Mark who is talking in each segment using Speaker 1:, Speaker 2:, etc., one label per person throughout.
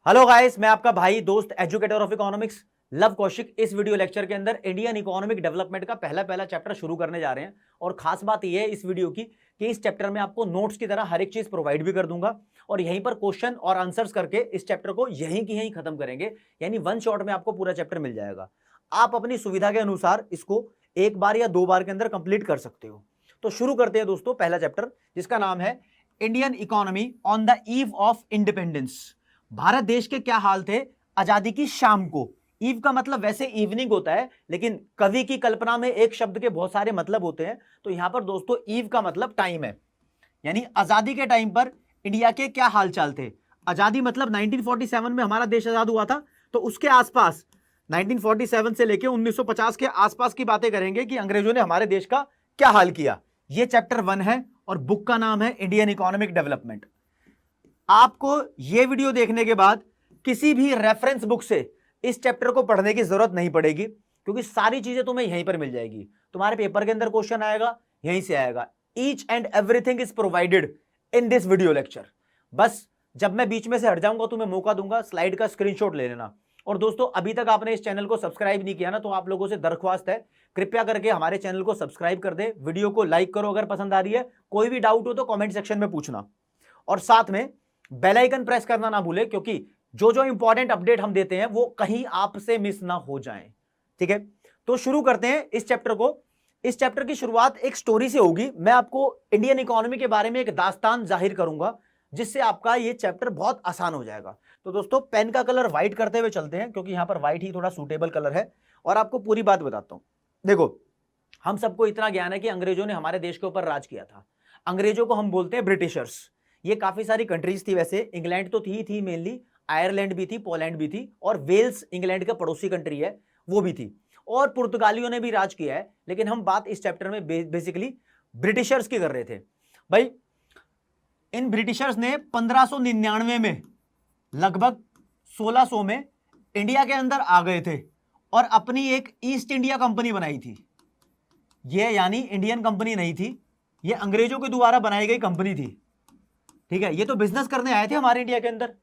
Speaker 1: Hello guys, मैं आपका भाई दोस्त educator of economics love Kaushik. इस वीडियो लेक्चर के अंदर इंडियन इकोनॉमिक डेवलपमेंट का पहला पहला चैप्टर शुरू करने जा रहे हैं। और खास बात यह है इस वीडियो की कि इस चैप्टर में आपको नोट्स की तरह हर एक चीज प्रोवाइड भी कर दूंगा और यहीं पर क्वेश्चन और आंसर्स करके इस चैप्टर को यहीं की यहीं खत्म करेंगे। यानी वन शॉट में आपको पूरा चैप्टर मिल जाएगा। आप अपनी सुविधा के अनुसार इसको एक बार या दो बार के अंदर कंप्लीट कर सकते हो। तो शुरू करते हैं दोस्तों पहला चैप्टर, जिसका नाम है Indian economy on the eve of independence. Bharat देश के क्या हाल थे आजादी की शाम को। ईव का मतलब वैसे इवनिंग होता है, लेकिन कवि की कल्पना में एक शब्द के बहुत सारे मतलब होते हैं। तो यहां पर दोस्तों ईव का मतलब टाइम है, यानी आजादी के टाइम पर इंडिया के क्या हालचाल थे। आजादी मतलब 1947 में हमारा देश आजाद हुआ था, तो उसके आसपास 1947 से लेकर 1950 के आसपास की बातें करेंगे कि अंग्रेजों ने हमारे देश का क्या हाल किया। यह चैप्टर 1 है और बुक का नाम है इंडियन इकोनॉमिक डेवलपमेंट। आपको यह वीडियो देखने के बाद किसी भी रेफरेंस बुक से इस चैप्टर को पढ़ने की जरूरत नहीं पड़ेगी, क्योंकि सारी चीजें तुम्हें यहीं पर मिल जाएगी। तुम्हारे पेपर के अंदर क्वेश्चन आएगा, यहीं से आएगा। Each and everything is provided in this video lecture. बस जब मैं बीच में से हट जाऊंगा तो मैं मौका दूंगा, स्लाइड का स्क्रीनशॉट ले लेना। और दोस्तों अभी तक आपने इस चैनल को सब्सक्राइब नहीं किया ना, तो आप लोगों से दरख्वास्त है, कृपया करके हमारे चैनल को सब्सक्राइब कर दे, वीडियो को लाइक करो अगर पसंद आ रही है। कोई भी डाउट हो तो कमेंट सेक्शन में पूछना, और साथ में बेल आइकन प्रेस करना ना भूले, क्योंकि जो जो इंपॉर्टेंट अपडेट हम देते हैं वो कहीं आपसे मिस ना हो जाए। ठीक है, तो शुरू करते हैं इस चैप्टर को। इस चैप्टर की शुरुआत एक स्टोरी से होगी। मैं आपको इंडियन इकोनॉमी के बारे में एक दास्तान जाहिर करूंगा, जिससे आपका ये चैप्टर बहुत आसान हो जाएगा। तो दोस्तों पेन का कलर व्हाइट करते हुए चलते हैं, क्योंकि यहां पर व्हाइट ही थोड़ा सूटेबल कलर है। और आपको पूरी बात बताता हूं। देखो, हम सबको इतना ज्ञान है कि अंग्रेजों ने हमारे देश के ऊपर राज किया था। अंग्रेजों को हम बोलते हैं ब्रिटिशर्स। ये काफी सारी कंट्रीज थी, वैसे इंग्लैंड तो थी मेनली, आयरलैंड भी थी, पोलैंड भी थी, और वेल्स इंग्लैंड का पड़ोसी कंट्री है वो भी थी, और पुर्तगालियों ने भी राज किया है। लेकिन हम बात इस चैप्टर में बेसिकली ब्रिटिशर्स की कर रहे थे। भाई इन ब्रिटिशर्स ने 1599 में लगभग 1600 में इंडिया के अंदर आ गए थे और अपनी एक ईस्ट इंडिया कंपनी बनाई थी। ये यानी इंडियन कंपनी नहीं थी, ये अंग्रेजों के द्वारा बनाई गई कंपनी थी। ठीक है, ये तो बिजनेस करने आए थे हमारे इंडिया के अंदर।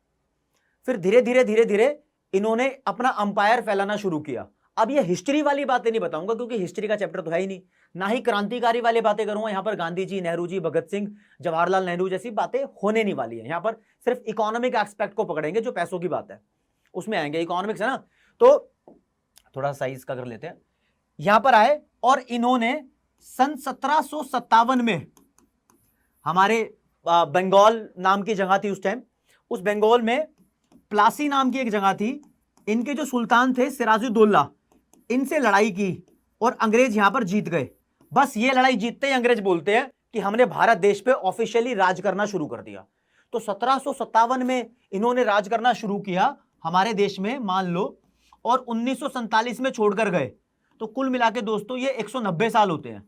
Speaker 1: फिर धीरे धीरे इन्होंने अपना अंपायर फैलाना शुरू किया। अब ये हिस्ट्री वाली बातें नहीं बताऊंगा, क्योंकि हिस्ट्री का चैप्टर तो है ही नहीं, ना ही क्रांतिकारी वाली बातें करूंगा। यहां पर गांधी जी, नेहरू जी, भगत सिंह, जवाहरलाल नेहरू जैसी बातें होने नहीं वाली है। यहां पर सिर्फ इकोनॉमिक एस्पेक्ट को पकड़ेंगे, जो पैसों की बात है उसमें आएंगे। इकोनॉमिक्स है ना, तो थोड़ा साइज का कर लेते हैं। यहां पर आए और इन्होंने सन 1757 में हमारे बंगाल नाम की जगह थी उस टाइम, उस बंगाल में प्लासी नाम की एक जगह थी। इनके जो सुल्तान थे सिराजुद्दौला, इनसे लड़ाई की और अंग्रेज यहां पर जीत गए। बस ये लड़ाई जीतते ही अंग्रेज बोलते हैं कि हमने भारत देश पे ऑफिशियली राज करना शुरू कर दिया। तो 1757 में इन्होंने राज करना शुरू किया हमारे देश में, मान लो, और 1947 में छोड़कर गए। तो कुल मिला के दोस्तों ये 190 साल होते हैं।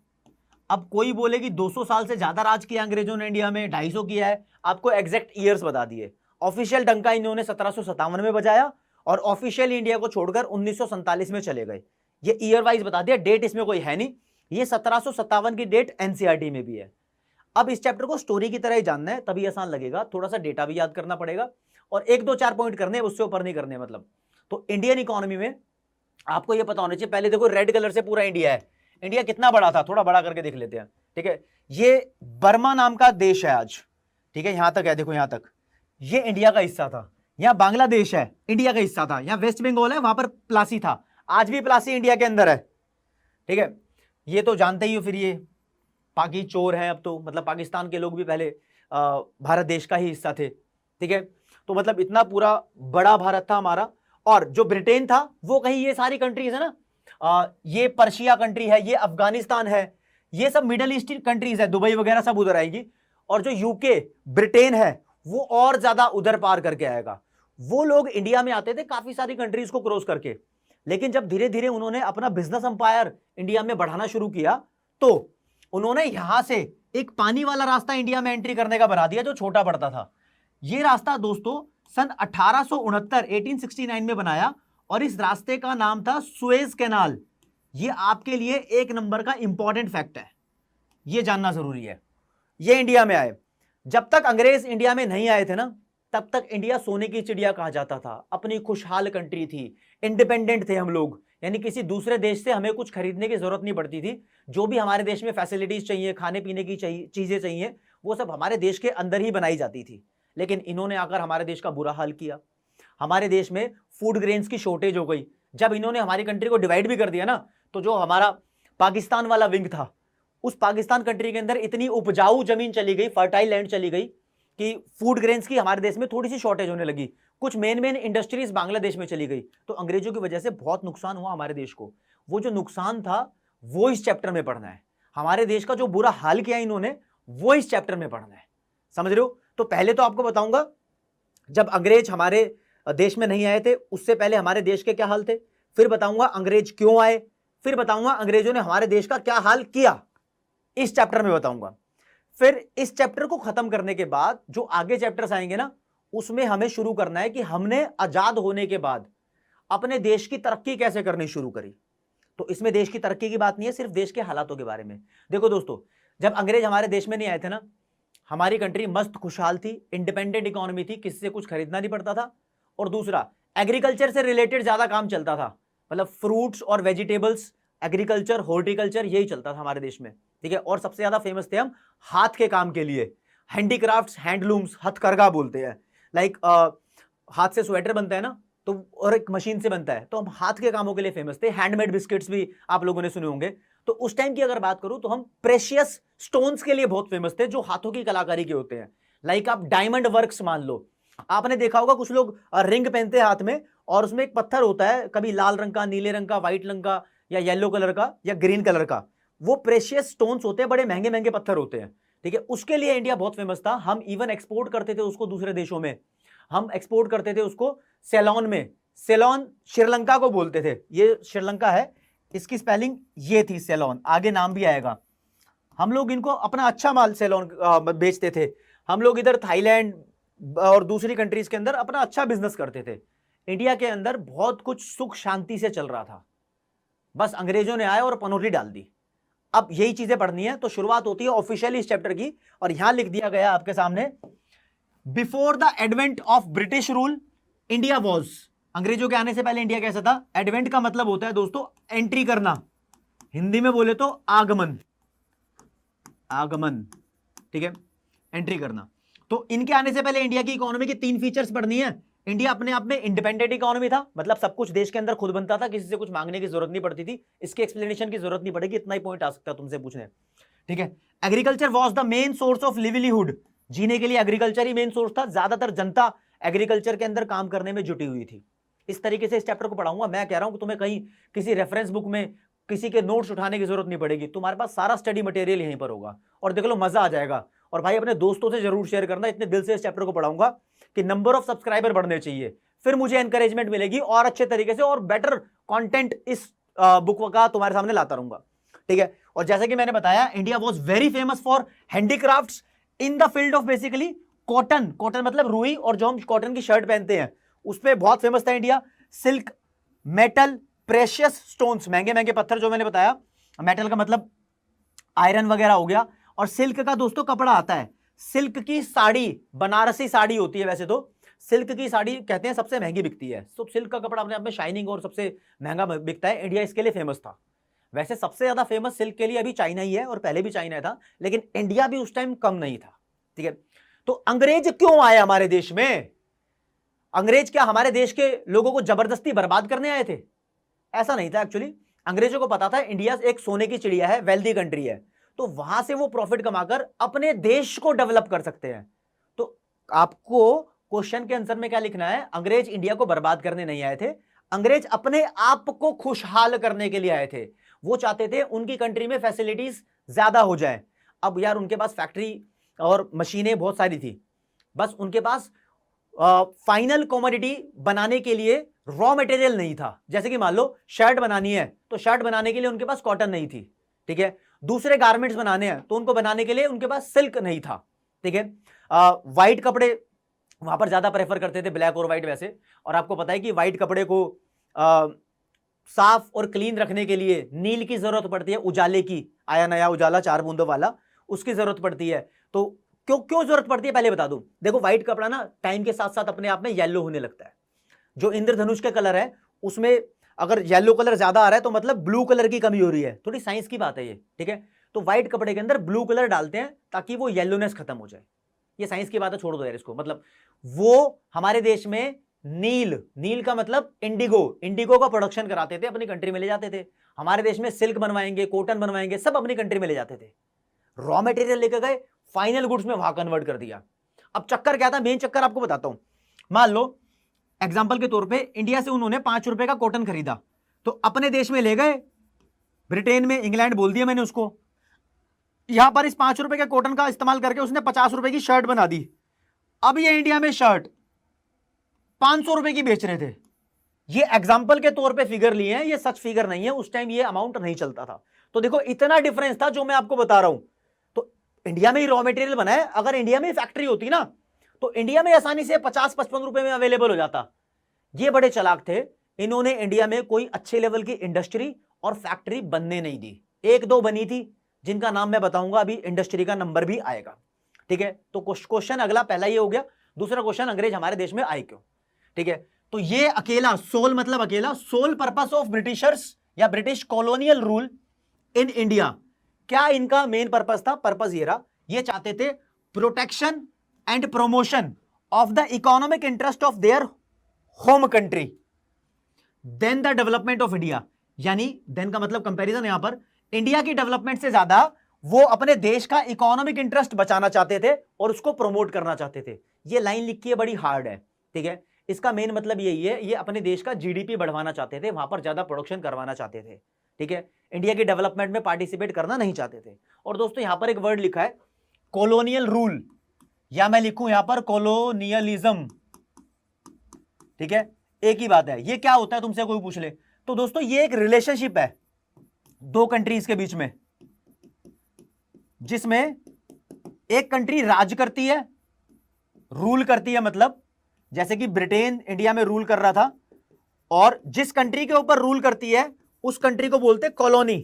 Speaker 1: अब कोई बोले कि 200 साल से ज्यादा राज किया अंग्रेजों ने इंडिया में, 250 किया है। आपको एग्जैक्ट ईयर्स बता दिए। ऑफिशियल डंका इन्होंने 1757 में बजाया और ऑफिशियल इंडिया को छोड़कर 1947 में चले गए। ये ईयर वाइज बता दिया, डेट इसमें कोई है नहीं। ये 1757 की डेट एनसीईआरटी में भी है। अब इस चैप्टर को स्टोरी की तरह ही जानना है, तभी आसान लगेगा। थोड़ा सा डेटा भी याद करना पड़ेगा और एक दो चार पॉइंट करने, उससे ऊपर नहीं करने। मतलब तो इंडियन इकोनॉमी में आपको यह पता होना चाहिए। पहले देखो, रेड कलर से पूरा इंडिया है। इंडिया कितना बड़ा था, थोड़ा बड़ा करके देख लेते हैं। ठीक है, ये बर्मा नाम का देश है आज। ठीक है, यहां तक है, देखो यहां तक, ये इंडिया का हिस्सा था। यहां बांग्लादेश है, इंडिया का हिस्सा था। यहां वेस्ट बंगाल है, वहां पर प्लासी था, आज भी प्लासी इंडिया के अंदर है। ठीक है, ये तो जानते ही हो। फिर ये पाकि चोर हैं अब तो, मतलब पाकिस्तान के लोग भी पहले भारत देश का ही हिस्सा थे। ठीक है, तो मतलब इतना पूरा बड़ा भारत था हमारा। और जो ब्रिटेन था वो कहीं, ये सारी कंट्रीज है ना, ये पर्शिया कंट्री है, ये अफगानिस्तान है, ये सब मिडल ईस्ट कंट्रीज है, दुबई वगैरह सब उधर आएगी। और जो यूके ब्रिटेन है वो और ज्यादा उधर पार करके आएगा। वो लोग इंडिया में आते थे काफी सारी कंट्रीज को क्रॉस करके। लेकिन जब धीरे धीरे उन्होंने अपना बिजनेस अंपायर इंडिया में बढ़ाना शुरू किया, तो उन्होंने यहां से एक पानी वाला रास्ता इंडिया में एंट्री करने का बना दिया, जो छोटा पड़ता था। यह रास्ता दोस्तों सन 1869 में बनाया, और इस रास्ते का नाम था सुएज कैनाल। यह आपके लिए एक नंबर का इंपॉर्टेंट फैक्ट है, यह जानना जरूरी है। यह इंडिया में आए। जब तक अंग्रेज इंडिया में नहीं आए थे ना, तब तक इंडिया सोने की चिड़िया कहा जाता था, अपनी खुशहाल कंट्री थी, इंडिपेंडेंट थे हम लोग, यानी किसी दूसरे देश से हमें कुछ खरीदने की जरूरत नहीं पड़ती थी। जो भी हमारे देश में फैसिलिटीज चाहिए, खाने पीने की चीजें चाहिए, वो सब हमारे देश के अंदर ही बनाई जाती थी। लेकिन इन्होंने आकर हमारे देश का बुरा हाल किया, हमारे देश में फूड ग्रेन्स की शॉर्टेज हो गई। जब इन्होंने हमारी कंट्री को डिवाइड भी कर दिया ना, तो जो हमारा पाकिस्तान वाला विंग था, उस पाकिस्तान कंट्री के अंदर इतनी उपजाऊ जमीन चली गई, फर्टाइल लैंड चली गई कि फूड ग्रेन्स की हमारे देश में थोड़ी सी शॉर्टेज होने लगी। कुछ मेन इंडस्ट्रीज बांग्लादेश में चली गई। तो अंग्रेजों की वजह से बहुत नुकसान हुआ हमारे देश को। वो जो नुकसान था वो इस चैप्टर में पढ़ना है। हमारे देश का जो बुरा हाल किया इन्होंने, वो इस चैप्टर में पढ़ना है। समझ रहे हो? तो पहले तो आपको बताऊंगा जब अंग्रेज हमारे देश में नहीं आए थे, उससे पहले हमारे देश के क्या हाल थे। फिर बताऊंगा अंग्रेज क्यों आए। फिर बताऊंगा अंग्रेजों ने हमारे देश का क्या हाल किया, इस चैप्टर में बताऊंगा। फिर इस चैप्टर को खत्म करने के बाद जो आगे चैप्टर्स आएंगे ना, उसमें हमें शुरू करना है कि हमने आजाद होने के बाद अपने देश की तरक्की कैसे करनी शुरू करी। तो इसमें देश की तरक्की की बात नहीं है, सिर्फ देश के हालातों के बारे में। देखो दोस्तों, जब अंग्रेज हमारे देश में नहीं आए थे ना, हमारी कंट्री मस्त खुशहाल थी, इंडिपेंडेंट इकोनॉमी थी, किसी से कुछ खरीदना नहीं पड़ता था। और दूसरा, एग्रीकल्चर से रिलेटेड ज्यादा काम चलता था, मतलब फ्रूट्स और वेजिटेबल्स, एग्रीकल्चर, हॉर्टिकल्चर, यही चलता था हमारे देश में। ठीक है। और सबसे ज्यादा फेमस थे हम हाथ के काम के लिए, हैंडीक्राफ्ट्स, हैंडलूम्स, हथकरघा बोलते हैं। लाइक हाथ से स्वेटर बनता है ना, तो और एक मशीन से बनता है, तो हम हाथ के कामों के लिए फेमस थे। हैंडमेड बिस्किट्स भी आप लोगों ने सुने होंगे। तो उस टाइम की अगर बात करूं तो हम प्रेशियस स्टोन्स के लिए बहुत फेमस थे, जो हाथों की कलाकारी के होते हैं। लाइक आप डायमंड वर्क्स मान लो, आपने देखा होगा कुछ लोग रिंग पहनते हैं हाथ में, और उसमें एक पत्थर होता है, कभी लाल रंग का, नीले रंग का, व्हाइट रंग का, या येलो कलर का, या ग्रीन कलर का। वो प्रेशियस स्टोन्स होते हैं, बड़े महंगे महंगे पत्थर होते हैं। ठीक है। उसके लिए इंडिया बहुत फेमस था। हम इवन एक्सपोर्ट करते थे उसको दूसरे देशों में। हम एक्सपोर्ट करते थे उसको सेलोन में। सेलोन श्रीलंका को बोलते थे, ये श्रीलंका है, इसकी स्पेलिंग ये थी सेलोन, आगे नाम भी आएगा। हम लोग इनको अपना अच्छा माल सेलोन बेचते थे। हम लोग इधर थाईलैंड और दूसरी कंट्रीज के अंदर अपना अच्छा बिजनेस करते थे। इंडिया के अंदर बहुत कुछ सुख शांति से चल रहा था, बस अंग्रेजों ने आए और पनौती डाल दी। अब यही चीजें पढ़नी है। तो शुरुआत होती है ऑफिशियली इस चैप्टर की, और यहां लिख दिया गया आपके सामने, before the advent of British rule India was. अंग्रेजों के आने से पहले इंडिया कैसा था? एडवेंट का मतलब होता है दोस्तों एंट्री करना, हिंदी में बोले तो आगमन, आगमन। ठीक है, एंट्री करना। तो इनके आने से पहले इंडिया की इकोनॉमी के 3 फीचर्स पढ़नी है। इंडिया अपने आप में इंडिपेंडेंट इकोनॉमी था, मतलब सब कुछ देश के अंदर खुद बनता था, किसी से कुछ मांगने की जरूरत नहीं पड़ती थी। इसके एक्सप्लेनेशन की जरूरत नहीं पड़ेगी, इतना ही पॉइंट आ सकता है तुमसे पूछने। ठीक है। Agriculture was the main source of livelihood. जीने के लिए एग्रीकल्चर ही मेन सोर्स था, ज्यादातर जनता एग्रीकल्चर के अंदर काम करने में जुटी हुई थी। इस तरीके से इस चैप्टर को पढ़ाऊंगा। मैं कह रहा हूं कि तुम्हें कहीं किसी रेफरेंस बुक में किसी के नोट्स उठाने की जरूरत नहीं पड़ेगी, तुम्हारे पास सारा स्टडी मटेरियल यहीं पर होगा, और देख लो मजा आ जाएगा। और भाई अपने दोस्तों से जरूर शेयर करना, इतने दिल से इस चैप्टर को पढ़ाऊंगा कि नंबर ऑफ सब्सक्राइबर बढ़ने चाहिए, फिर मुझे एनकरेजमेंट मिलेगी और अच्छे तरीके से और बेटर कंटेंट इस बुक का तुम्हारे सामने लाता रहूंगा। ठीक है। और जैसे कि मैंने बताया, India was very famous for handicrafts in the field of basically cotton. Cotton मतलब रुई, और जो हम कॉटन की शर्ट पहनते हैं उस पर बहुत फेमस था India. Silk, metal, precious stones, महंगे महंगे पत्थर जो मैंने बताया। मेटल का मतलब आयरन वगैरह हो गया, और सिल्क का दोस्तों कपड़ा आता है। सिल्क की साड़ी, बनारसी साड़ी होती है, वैसे तो सिल्क की साड़ी कहते हैं सबसे महंगी बिकती है। तो सिल्क का कपड़ा अपने आप में शाइनिंग और सबसे महंगा बिकता है। इंडिया इसके लिए फेमस था। वैसे सबसे ज्यादा फेमस सिल्क के लिए अभी चाइना ही है, और पहले भी चाइना था, लेकिन इंडिया भी उस टाइम कम नहीं था। ठीक है। तो अंग्रेज क्यों आए हमारे देश में? अंग्रेज क्या हमारे देश के लोगों को जबरदस्ती बर्बाद करने आए थे? ऐसा नहीं था एक्चुअली। अंग्रेजों को पता था इंडिया एक सोने की चिड़िया है, वेल्दी कंट्री है, तो वहां से वो प्रॉफिट कमाकर अपने देश को डेवलप कर सकते हैं। तो आपको क्वेश्चन के आंसर में क्या लिखना है? अंग्रेज इंडिया को बर्बाद करने नहीं आए थे, अंग्रेज अपने आप को खुशहाल करने के लिए आए थे। वो चाहते थे उनकी कंट्री में फैसिलिटीज ज्यादा हो जाए। अब यार उनके पास फैक्ट्री और मशीनें बहुत सारी थी, बस उनके पास फाइनल कॉमोडिटी बनाने के लिए रॉ मटेरियल नहीं था। जैसे कि मान लो शर्ट बनानी है, तो शर्ट बनाने के लिए उनके पास कॉटन नहीं थी। ठीक है। दूसरे गारमेंट्स बनाने हैं, तो उनको बनाने के लिए उनके पास सिल्क नहीं था। ठीक है। व्हाइट कपड़े वहां पर ज्यादा प्रेफर करते थे, ब्लैक और व्हाइट वैसे। और आपको पता है कि व्हाइट कपड़े को साफ और क्लीन रखने के लिए नील की जरूरत पड़ती है, उजाले की, आया नया उजाला 4 बूंदों वाला, उसकी जरूरत पड़ती है। तो क्यों क्यों जरूरत पड़ती है पहले बता दूं। देखो व्हाइट कपड़ा ना टाइम के साथ साथ अपने आप में येलो होने लगता है। जो इंद्रधनुष का कलर है उसमें अगर येलो कलर ज्यादा आ रहा है तो मतलब ब्लू कलर की कमी हो रही है, थोड़ी साइंस की बात है ये, ठीक है। तो व्हाइट कपड़े के अंदर ब्लू कलर डालते हैं ताकि वो येलोनेस खत्म हो जाए। ये साइंस की बात है, छोड़ दो यार इसको। मतलब वो हमारे देश में नील, नील का मतलब इंडिगो, इंडिगो का प्रोडक्शन कराते थे, अपनी कंट्री में ले जाते थे। हमारे देश में सिल्क बनवाएंगे, कॉटन बनवाएंगे, सब अपनी कंट्री में ले जाते थे। रॉ मटेरियल लेकर गए, फाइनल गुड्स में वहां कन्वर्ट कर दिया। अब चक्कर क्या था, मेन चक्कर आपको बताता हूं। मान लो एग्जाम्पल के तौर पे इंडिया से उन्होंने 5 रुपए का कॉटन खरीदा, तो अपने देश में ले गए, ब्रिटेन में, इंग्लैंड बोल दिया मैंने उसको, यहां पर इस 5 रुपए के कॉटन का इस्तेमाल करके उसने 50 रुपए की शर्ट बना दी। अब ये इंडिया में शर्ट 500 रुपए की बेच रहे थे। ये एग्जाम्पल के तौर पे फिगर लिए हैं, ये सच फिगर नहीं है, उस टाइम ये अमाउंट नहीं चलता था। तो देखो इतना डिफरेंस था जो मैं आपको बता रहा हूं। तो इंडिया में ही रॉ मटेरियल बना है, अगर इंडिया में फैक्ट्री होती ना तो इंडिया में आसानी से 50-55 रुपए में अवेलेबल हो जाता। ये बड़े चालाक थे, इन्होंने इंडिया में कोई अच्छे लेवल की इंडस्ट्री और फैक्ट्री बनने नहीं दी। एक दो बनी थी जिनका नाम मैं बताऊंगा, अभी इंडस्ट्री का नंबर भी आएगा, ठीक है। तो क्वेश्चन अगला, पहला ये हो गया। दूसरा क्वेश्चन, अंग्रेज हमारे देश में आए क्यों, ठीक है। तो ये अकेला, सोल मतलब अकेला, सोल पर्पस ऑफ ब्रिटिशर्स या British colonial rule in India, क्या इनका मेन पर्पस था? पर्पस ये रहा, ये चाहते थे protection and promotion of the economic interest of their home country then the development of India. यानी देन का मतलब कंपैरिजन, यहां पर इंडिया की डेवलपमेंट से ज्यादा वो अपने देश का इकोनॉमिक इंटरेस्ट बचाना चाहते थे और उसको प्रमोट करना चाहते थे। ये लाइन लिखी है, बड़ी हार्ड है, ठीक है। इसका मेन मतलब यही है, ये अपने देश का जीडीपी बढ़वाना चाहते थे, वहां पर ज्यादा प्रोडक्शन करवाना चाहते थे, ठीक है। इंडिया की डेवलपमेंट में पार्टिसिपेट करना नहीं चाहते थे। और दोस्तों यहां पर एक वर्ड लिखा है कॉलोनियल रूल, या मैं लिखूं यहां पर कॉलोनियलिज्म, ठीक है, एक ही बात है। ये क्या होता है तुमसे कोई पूछ ले तो दोस्तों ये एक रिलेशनशिप है दो कंट्रीज के बीच में, जिसमें एक कंट्री राज करती है, रूल करती है, मतलब जैसे कि ब्रिटेन इंडिया में रूल कर रहा था, और जिस कंट्री के ऊपर रूल करती है उस कंट्री को बोलते हैं कॉलोनी।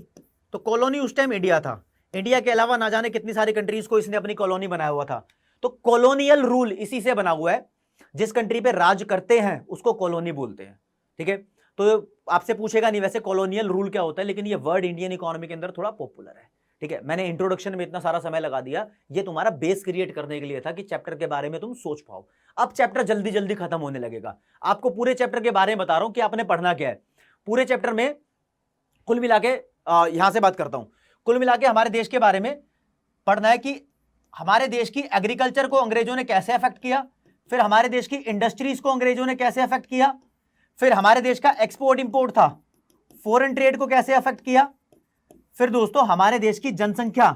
Speaker 1: तो कॉलोनी उस टाइम इंडिया था। इंडिया के अलावा ना जाने कितनी सारी कंट्रीज को इसने अपनी कॉलोनी बनाया हुआ था। तो कॉलोनियल रूल इसी से बना हुआ है, जिस कंट्री पे राज करते हैं उसको कॉलोनी बोलते हैं, ठीक है। तो आपसे पूछेगा नहीं वैसे कॉलोनियल रूल क्या होता है, लेकिन ये वर्ड इंडियन इकोनॉमी के अंदर थोड़ा पॉपुलर है, ठीक है। मैंने इंट्रोडक्शन में इतना सारा समय लगा दिया, ये तुम्हारा बेस क्रिएट करने के लिए था कि चैप्टर के बारे में तुम सोच पाओ। अब चैप्टर जल्दी जल्दी खत्म होने लगेगा। आपको पूरे चैप्टर के बारे में बता रहा हूं कि आपने पढ़ना क्या है। पूरे चैप्टर में कुल मिला के, यहां से बात करता हूं, कुल मिला के हमारे देश के बारे में पढ़ना है कि हमारे देश की एग्रीकल्चर को अंग्रेजों ने कैसे अफेक्ट किया, फिर हमारे देश की इंडस्ट्रीज को अंग्रेजों ने कैसे अफेक्ट किया, फिर हमारे देश का एक्सपोर्ट इंपोर्ट था, फॉरेन ट्रेड को कैसे अफेक्ट किया, फिर दोस्तों हमारे देश की जनसंख्या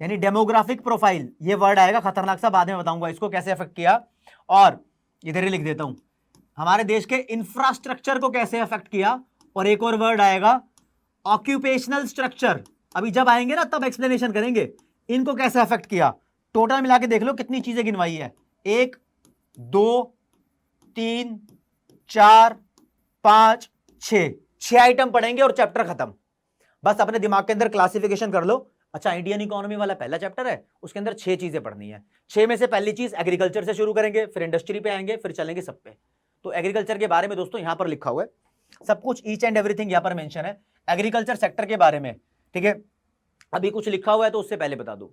Speaker 1: यानी डेमोग्राफिक प्रोफाइल, ये वर्ड आएगा खतरनाक सा, बाद में बताऊंगा इसको कैसे अफेक्ट किया, और इधर ही लिख देता हूं हमारे देश के इंफ्रास्ट्रक्चर को कैसे अफेक्ट किया, और एक और वर्ड आएगा ऑक्यूपेशनल स्ट्रक्चर। अभी जब आएंगे ना तब एक्सप्लेनेशन करेंगे इनको कैसे अफेक्ट किया। टोटल मिला के देख लो कितनी चीजें गिनवाई है, 1 2 3 4 5 6 आइटम पढ़ेंगे और चैप्टर खत्म। बस अपने दिमाग के अंदर क्लासिफिकेशन कर लो। अच्छा, इंडियन इकोनॉमी वाला पहला चैप्टर है, उसके अंदर 6 चीजें पढ़नी है। 6 में से पहली चीज एग्रीकल्चर से शुरू करेंगे, फिर इंडस्ट्री पे आएंगे, फिर चलेंगे सब पे। तो एग्रीकल्चर के बारे में दोस्तों यहां पर लिखा हुआ है सब कुछ, ईच एंड एवरीथिंग यहां पर मेंशन है एग्रीकल्चर सेक्टर के बारे में, ठीक है। अभी कुछ लिखा हुआ है तो उससे पहले बता दूं,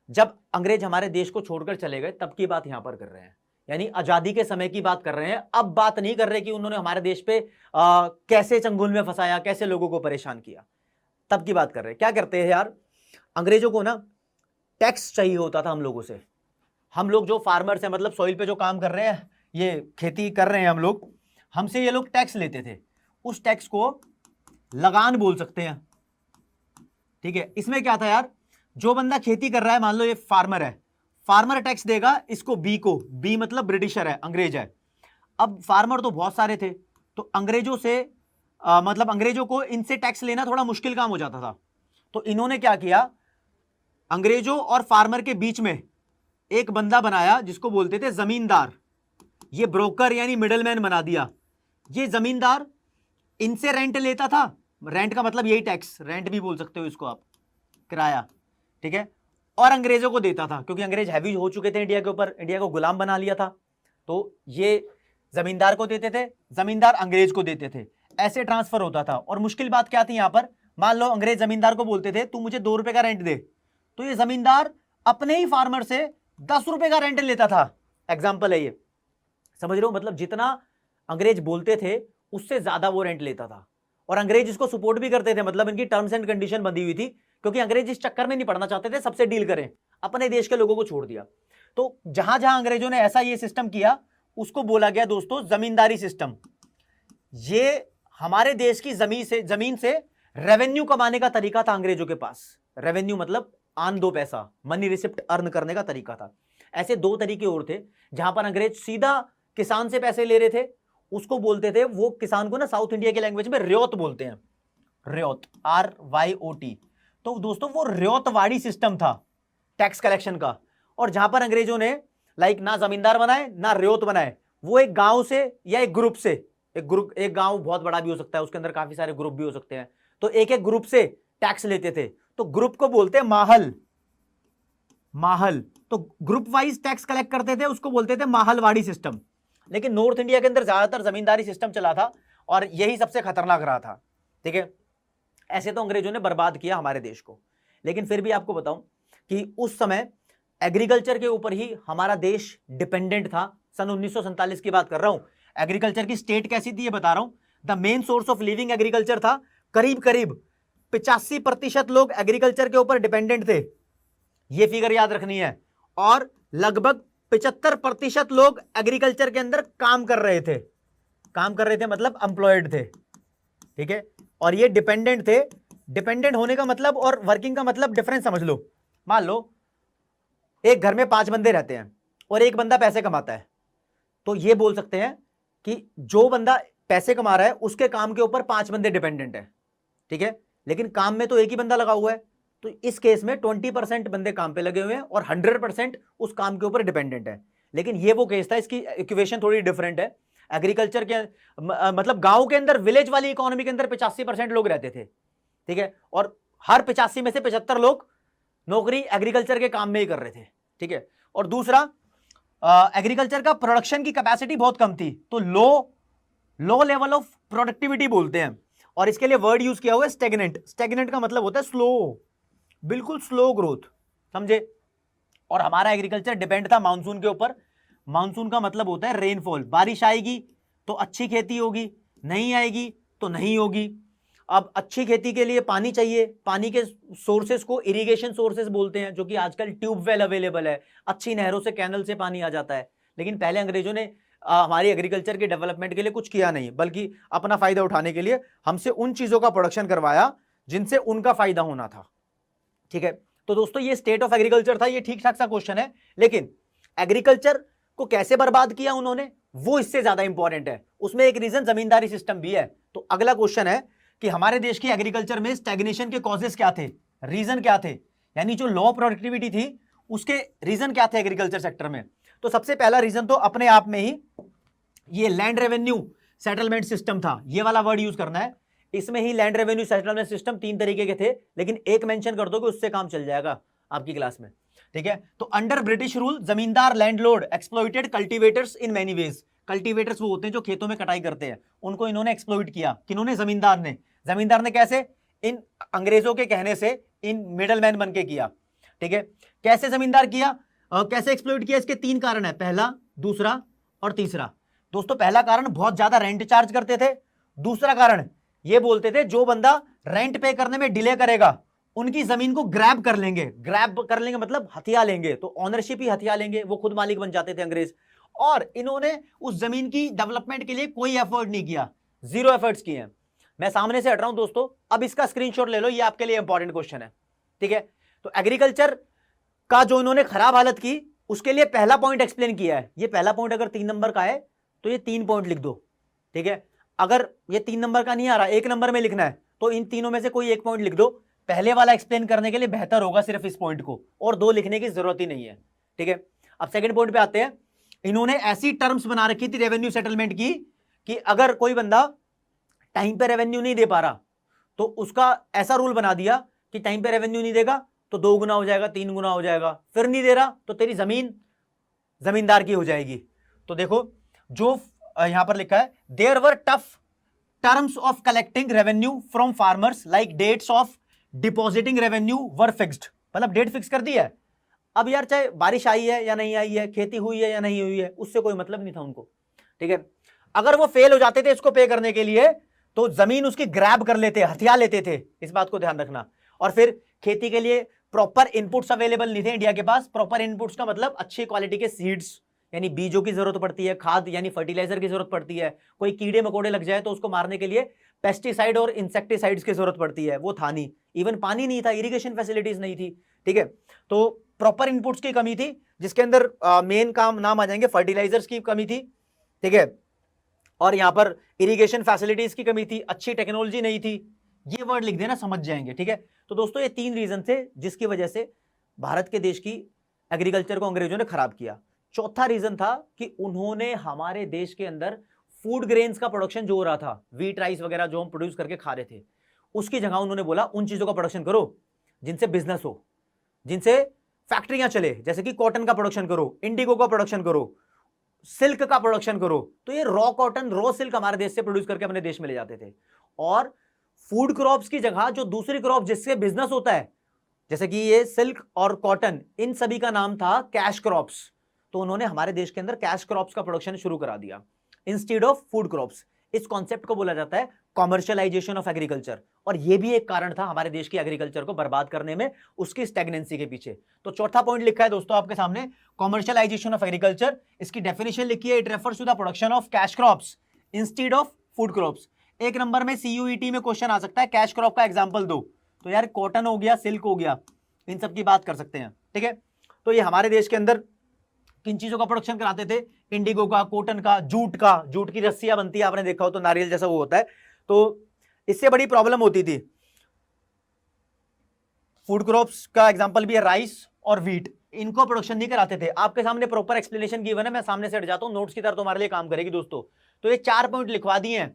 Speaker 1: जब अंग्रेज हमारे देश को छोड़कर चले गए तब की बात यहां पर कर रहे हैं, यानी आजादी के समय की बात कर रहे हैं। अब बात नहीं कर रहे कि उन्होंने हमारे देश पे कैसे चंगुल में फंसाया, कैसे लोगों को परेशान किया, तब की बात कर रहे हैं। क्या करते हैं यार, अंग्रेजों को ना टैक्स चाहिए होता था हम लोगों से। हम लोग जो फार्मर्स हैं, मतलब सॉइल पे जो काम कर रहे हैं, ये खेती कर रहे हैं हम लोग, हमसे ये लोग टैक्स लेते थे। उस टैक्स को लगान बोल सकते हैं, ठीक है। इसमें क्या था यार, जो बंदा खेती कर रहा है, मान लो ये फार्मर है, फार्मर टैक्स देगा इसको, बी को, बी मतलब ब्रिटिशर है, अंग्रेज है। अब फार्मर तो बहुत सारे थे, तो अंग्रेजों से मतलब अंग्रेजों को इनसे टैक्स लेना थोड़ा मुश्किल काम हो जाता था। तो इन्होंने क्या किया, अंग्रेजों और फार्मर के बीच में एक बंदा बनाया जिसको बोलते थे जमींदार। ये ब्रोकर यानी मिडलमैन बना दिया। ये जमींदार इनसे रेंट लेता था, रेंट का मतलब यही टैक्स, रेंट भी बोल सकते हो इसको आप, किराया, ठीक है। और अंग्रेजों को देता था, क्योंकि अंग्रेज हैवी हो चुके थे इंडिया के ऊपर, इंडिया को गुलाम बना लिया था। तो ये जमींदार को देते थे, जमींदार अंग्रेज को देते थे, ऐसे ट्रांसफर होता था। और मुश्किल बात क्या थी यहां पर, मान लो अंग्रेज जमींदार को बोलते थे तू मुझे 2 रुपए का रेंट दे, तो ये जमींदार अपने ही फार्मर से 10 रुपए का रेंट लेता था। एग्जाम्पल है ये, समझ रहे हो? मतलब जितना अंग्रेज बोलते थे उससे ज्यादा वो रेंट लेता था। और अंग्रेज इसको सपोर्ट भी करते थे, मतलब इनकी टर्म्स एंड कंडीशन बंधी हुई थी, क्योंकि अंग्रेज इस चक्कर में नहीं पड़ना चाहते थे सबसे डील करें, अपने देश के लोगों को छोड़ दिया। तो जहां जहां अंग्रेजों ने ऐसा ये सिस्टम किया उसको बोला गया दोस्तों जमींदारी सिस्टम। ये हमारे देश की जमीन से रेवेन्यू कमाने का तरीका था अंग्रेजों के पास। रेवेन्यू मतलब आन दो पैसा, मनी रिसिप्ट अर्न करने का तरीका था। ऐसे 2 तरीके और थे जहां पर अंग्रेज सीधा किसान से पैसे ले रहे थे, उसको बोलते थे, वो किसान को ना साउथ इंडिया के लैंग्वेज में रियोत बोलते हैं, रियोत, RYOT। तो दोस्तों वो रियोतवाड़ी सिस्टम था टैक्स कलेक्शन का। और जहां पर अंग्रेजों ने लाइक ना जमींदार बनाए ना रियोत बनाए, वो एक गांव से या एक ग्रुप से, एक गांव बहुत बड़ा भी हो सकता है, उसके अंदर काफी सारे ग्रुप भी हो सकते हैं, तो एक एक ग्रुप से टैक्स लेते थे। तो ग्रुप को बोलते हैं माहल, माहल। तो ग्रुप वाइज टैक्स कलेक्ट करते थे, उसको बोलते थे माहलवाड़ी सिस्टम। लेकिन नॉर्थ इंडिया के अंदर ज्यादातर जमींदारी सिस्टम चला था और यही सबसे खतरनाक रहा था। ठीक है, ऐसे तो अंग्रेजों ने बर्बाद किया हमारे देश को। लेकिन फिर भी आपको बताऊं कि उस समय एग्रीकल्चर के ऊपर ही हमारा देश डिपेंडेंट था। सन 1947 की बात कर रहा हूं। एग्रीकल्चर की स्टेट कैसी थी ये बता रहा हूं। The main source of living agriculture था। करीब करीब 85% लोग एग्रीकल्चर के ऊपर डिपेंडेंट थे, ये फिगर याद रखनी है। और लगभग 75% लोग एग्रीकल्चर के अंदर काम कर रहे थे। काम कर रहे थे मतलब एम्प्लॉयड थे। ठीक है, और ये डिपेंडेंट थे। डिपेंडेंट होने का मतलब और वर्किंग का मतलब डिफरेंस समझ लो। मान लो एक घर में 5 बंदे रहते हैं और एक बंदा पैसे कमाता है, तो ये बोल सकते हैं कि जो बंदा पैसे कमा रहा है उसके काम के ऊपर 5 बंदे डिपेंडेंट है। ठीक है, लेकिन काम में तो एक ही बंदा लगा हुआ है, तो इस केस में 20% बंदे काम पे लगे हुए हैं और 100% उस काम के ऊपर डिपेंडेंट है। लेकिन ये वो केस था, इसकी इक्वेशन थोड़ी डिफरेंट है। एग्रीकल्चर के मतलब गांव के अंदर, विलेज वाली इकोनॉमी के अंदर 85% लोग रहते थे। ठीक है, और हर 85 में से 75 लोग नौकरी एग्रीकल्चर के काम में ही कर रहे थे। ठीक है, और दूसरा एग्रीकल्चर का प्रोडक्शन की कैपेसिटी बहुत कम थी, तो लो लेवल ऑफ प्रोडक्टिविटी बोलते हैं। और इसके लिए वर्ड यूज किया हुआ है स्टेगनेंट। स्टेगनेंट का मतलब होता है स्लो, बिल्कुल स्लो ग्रोथ, समझे। और हमारा एग्रीकल्चर डिपेंड था मानसून के ऊपर। मानसून का मतलब होता है रेनफॉल, बारिश आएगी तो अच्छी खेती होगी, नहीं आएगी तो नहीं होगी। अब अच्छी खेती के लिए पानी चाहिए, पानी के सोर्सेस को इरिगेशन सोर्सेस बोलते हैं, जो कि आजकल ट्यूबवेल अवेलेबल है, अच्छी नहरों से, कैनल से पानी आ जाता है। लेकिन पहले अंग्रेजों ने हमारी एग्रीकल्चर के डेवलपमेंट के लिए कुछ किया नहीं, बल्कि अपना फायदा उठाने के लिए हमसे उन चीजों का प्रोडक्शन करवाया जिनसे उनका फायदा होना था। ठीक है, तो दोस्तों ये स्टेट ऑफ एग्रीकल्चर था। ये ठीक ठाक सा क्वेश्चन है, लेकिन एग्रीकल्चर को कैसे बर्बाद किया उन्होंने, वो इससे ज्यादा इंपॉर्टेंट है। उसमें एक रीजन जमींदारी सिस्टम भी है। तो अगला क्वेश्चन है कि हमारे देश की एग्रीकल्चर में स्टैग्नेशन के कॉजेस क्या थे, रीजन क्या थे, यानी जो लो प्रोडक्टिविटी थी उसके रीजन क्या थे एग्रीकल्चर सेक्टर में। तो सबसे पहला रीजन तो अपने आप में ही ये लैंड रेवेन्यू सेटलमेंट सिस्टम था। ये वाला वर्ड यूज करना है। इसमें ही लैंड रेवेन्यू सेटलमेंट सिस्टम 3 तरीके के थे, लेकिन एक मेंशन कर दो कि उससे काम चल जाएगा आपकी क्लास में। ठीक है, तो अंडर ब्रिटिश रूल जमींदार landlord exploited cultivators in many ways. Cultivators वो होते हैं जो खेतों में कटाई करते हैं, उनको इन्होंने एक्सप्लॉइट किया। किन्होंने? जमींदार ने कैसे? इन अंग्रेजों के कहने से, इन मिडलमैन बन के किया। ठीक है, कैसे जमींदार किया, कैसे एक्सप्लॉइट किया? इसके 3 कारण है, पहला, दूसरा और तीसरा। दोस्तों पहला कारण बहुत ज्यादा रेंट चार्ज करते थे। दूसरा कारण ये बोलते थे जो बंदा रेंट पे करने में डिले करेगा उनकी जमीन को ग्रैब कर लेंगे। ग्रैब कर लेंगे मतलब हथिया लेंगे, तो ऑनरशिप ही हथिया लेंगे, वो खुद मालिक बन जाते थे अंग्रेज। और इन्होंने उस जमीन की डेवलपमेंट के लिए कोई एफर्ट नहीं किया, 0 एफर्ट्स किए हैं। मैं सामने से हट रहा हूं दोस्तों, अब इसका स्क्रीनशॉट ले लो, ये आपके लिए इंपॉर्टेंट क्वेश्चन है। ठीक है, तो एग्रीकल्चर का जो इन्होंने खराब हालत की उसके लिए पहला पॉइंट एक्सप्लेन किया है। ये पहला पॉइंट अगर 3 नंबर का है तो ये 3 पॉइंट लिख दो। ठीक है, अगर ये 3 नंबर का नहीं आ रहा, 1 नंबर में लिखना है, तो इन तीनों में से कोई एक पॉइंट लिख दो। पहले वाला एक्सप्लेन करने के लिए बेहतर होगा सिर्फ इस पॉइंट को, और 2 लिखने की जरूरत ही नहीं है। ठीक है, अब सेकंड पॉइंट पे आते हैं। इन्होंने ऐसी टर्म्स बना रखी थी रेवेन्यू सेटलमेंट की कि अगर कोई बंदा टाइम पे रेवेन्यू नहीं दे पा रहा तो उसका ऐसा रूल बना दिया कि टाइम पे रेवेन्यू नहीं देगा तो 2 गुना हो जाएगा, 3 गुना हो जाएगा, फिर नहीं दे रहा तो तेरी जमीन जमींदार की हो जाएगी। तो देखो जो यहां पर लिखा है, there were tough terms of collecting revenue from farmers like dates of depositing revenue were fixed, मतलब डेट फिक्स कर दी है। अब यार चाहे बारिश आई है या नहीं आई है, खेती हुई है या नहीं हुई है, उससे कोई मतलब नहीं था उनको, ठीक है। अगर वो फेल हो जाते थे इसको पे करने के लिए तो जमीन उसकी ग्रैब कर लेते, हथिया लेते थे, इस बात को ध्यान रखना। और फिर खेती के लिए प्रॉपर इनपुट्स अवेलेबल नहीं थे इंडिया के पास। प्रॉपर इनपुट्स का मतलब अच्छी क्वालिटी के सीड्स यानी बीजों की जरूरत पड़ती है, खाद यानी फर्टिलाइजर की जरूरत पड़ती है, कोई कीड़े मकोड़े लग जाए तो उसको मारने के लिए पेस्टिसाइड और इंसेक्टिसाइड्स की जरूरत पड़ती है, वो था नहीं। इवन पानी नहीं था, इरिगेशन फैसिलिटीज नहीं थी, ठीक है। तो प्रॉपर इनपुट्स की कमी थी, जिसके अंदर मेन काम नाम आ जाएंगे फर्टिलाइजर्स की कमी थी, ठीक है, और यहां पर इरिगेशन फैसिलिटीज की कमी थी, अच्छी टेक्नोलॉजी नहीं थी। ये वर्ड लिख देना, समझ जाएंगे, ठीक है। तो दोस्तों ये 3 रीजन थे जिसकी वजह से भारत के देश की एग्रीकल्चर को अंग्रेजों ने खराब किया। चौथा रीजन था कि उन्होंने हमारे देश के अंदर फूड ग्रेन्स का प्रोडक्शन जो हो रहा था, व्हीट राइस वगैरह जो हम प्रोड्यूस करके खा रहे थे, उसकी जगह उन्होंने बोला उन चीजों का प्रोडक्शन करो जिनसे बिजनेस हो, जिनसे फैक्ट्रियां चले, जैसे कि कॉटन का प्रोडक्शन करो, इंडिगो का प्रोडक्शन करो, सिल्क का प्रोडक्शन करो। तो ये रॉ कॉटन, रॉ सिल्क हमारे देश से प्रोड्यूस करके अपने देश में ले जाते थे। और फूड क्रॉप्स की जगह जो दूसरी क्रॉप जिससे बिजनेस होता है, जैसे कि ये सिल्क और कॉटन, इन सभी का नाम था कैश क्रॉप्स। तो उन्होंने हमारे देश के अंदर कैश क्रॉप्स का प्रोडक्शन शुरू करा दिया इंस्टेड ऑफ फूड क्रॉप्स। इस कॉन्सेप्ट को बोला जाता है कॉमर्शियलाइजेशन ऑफ एग्रीकल्चर। और यह भी एक कारण था हमारे देश की एग्रीकल्चर को बर्बाद करने में, उसकी स्टैग्नेंसी के पीछे। तो चौथा पॉइंट लिखा है दोस्तों आपके सामने, कॉमर्शियलाइजेशन ऑफ एग्रीकल्चर। इसकी डेफिनेशन लिखी है, it refers to the production of cash crops instead of food crops. एक नंबर में सीयूईटी में क्वेश्चन आ सकता है, कैश क्रॉप का एग्जांपल दो। तो यार कॉटन हो गया, सिल्क हो गया, इन सब की बात कर सकते हैं, ठीक है। तो ये हमारे देश के अंदर किन चीजों का प्रोडक्शन कराते थे, इंडिगो का, कॉटन का, जूट का, जूट की रस्सियां बनती है, आपने देखा हो तो नारियल जैसा वो होता है। तो इससे बड़ी प्रॉब्लम होती थी। फूड क्रॉप्स का एग्जांपल भी है राइस और व्हीट, इनको प्रोडक्शन नहीं कराते थे। आपके सामने प्रॉपर एक्सप्लेनेशन गिवन है, मैं सामने से हट जाता हूं, नोट्स की तरह तुम्हारे लिए काम करेगी दोस्तों। तो ये 4 पॉइंट लिखवा दिए हैं,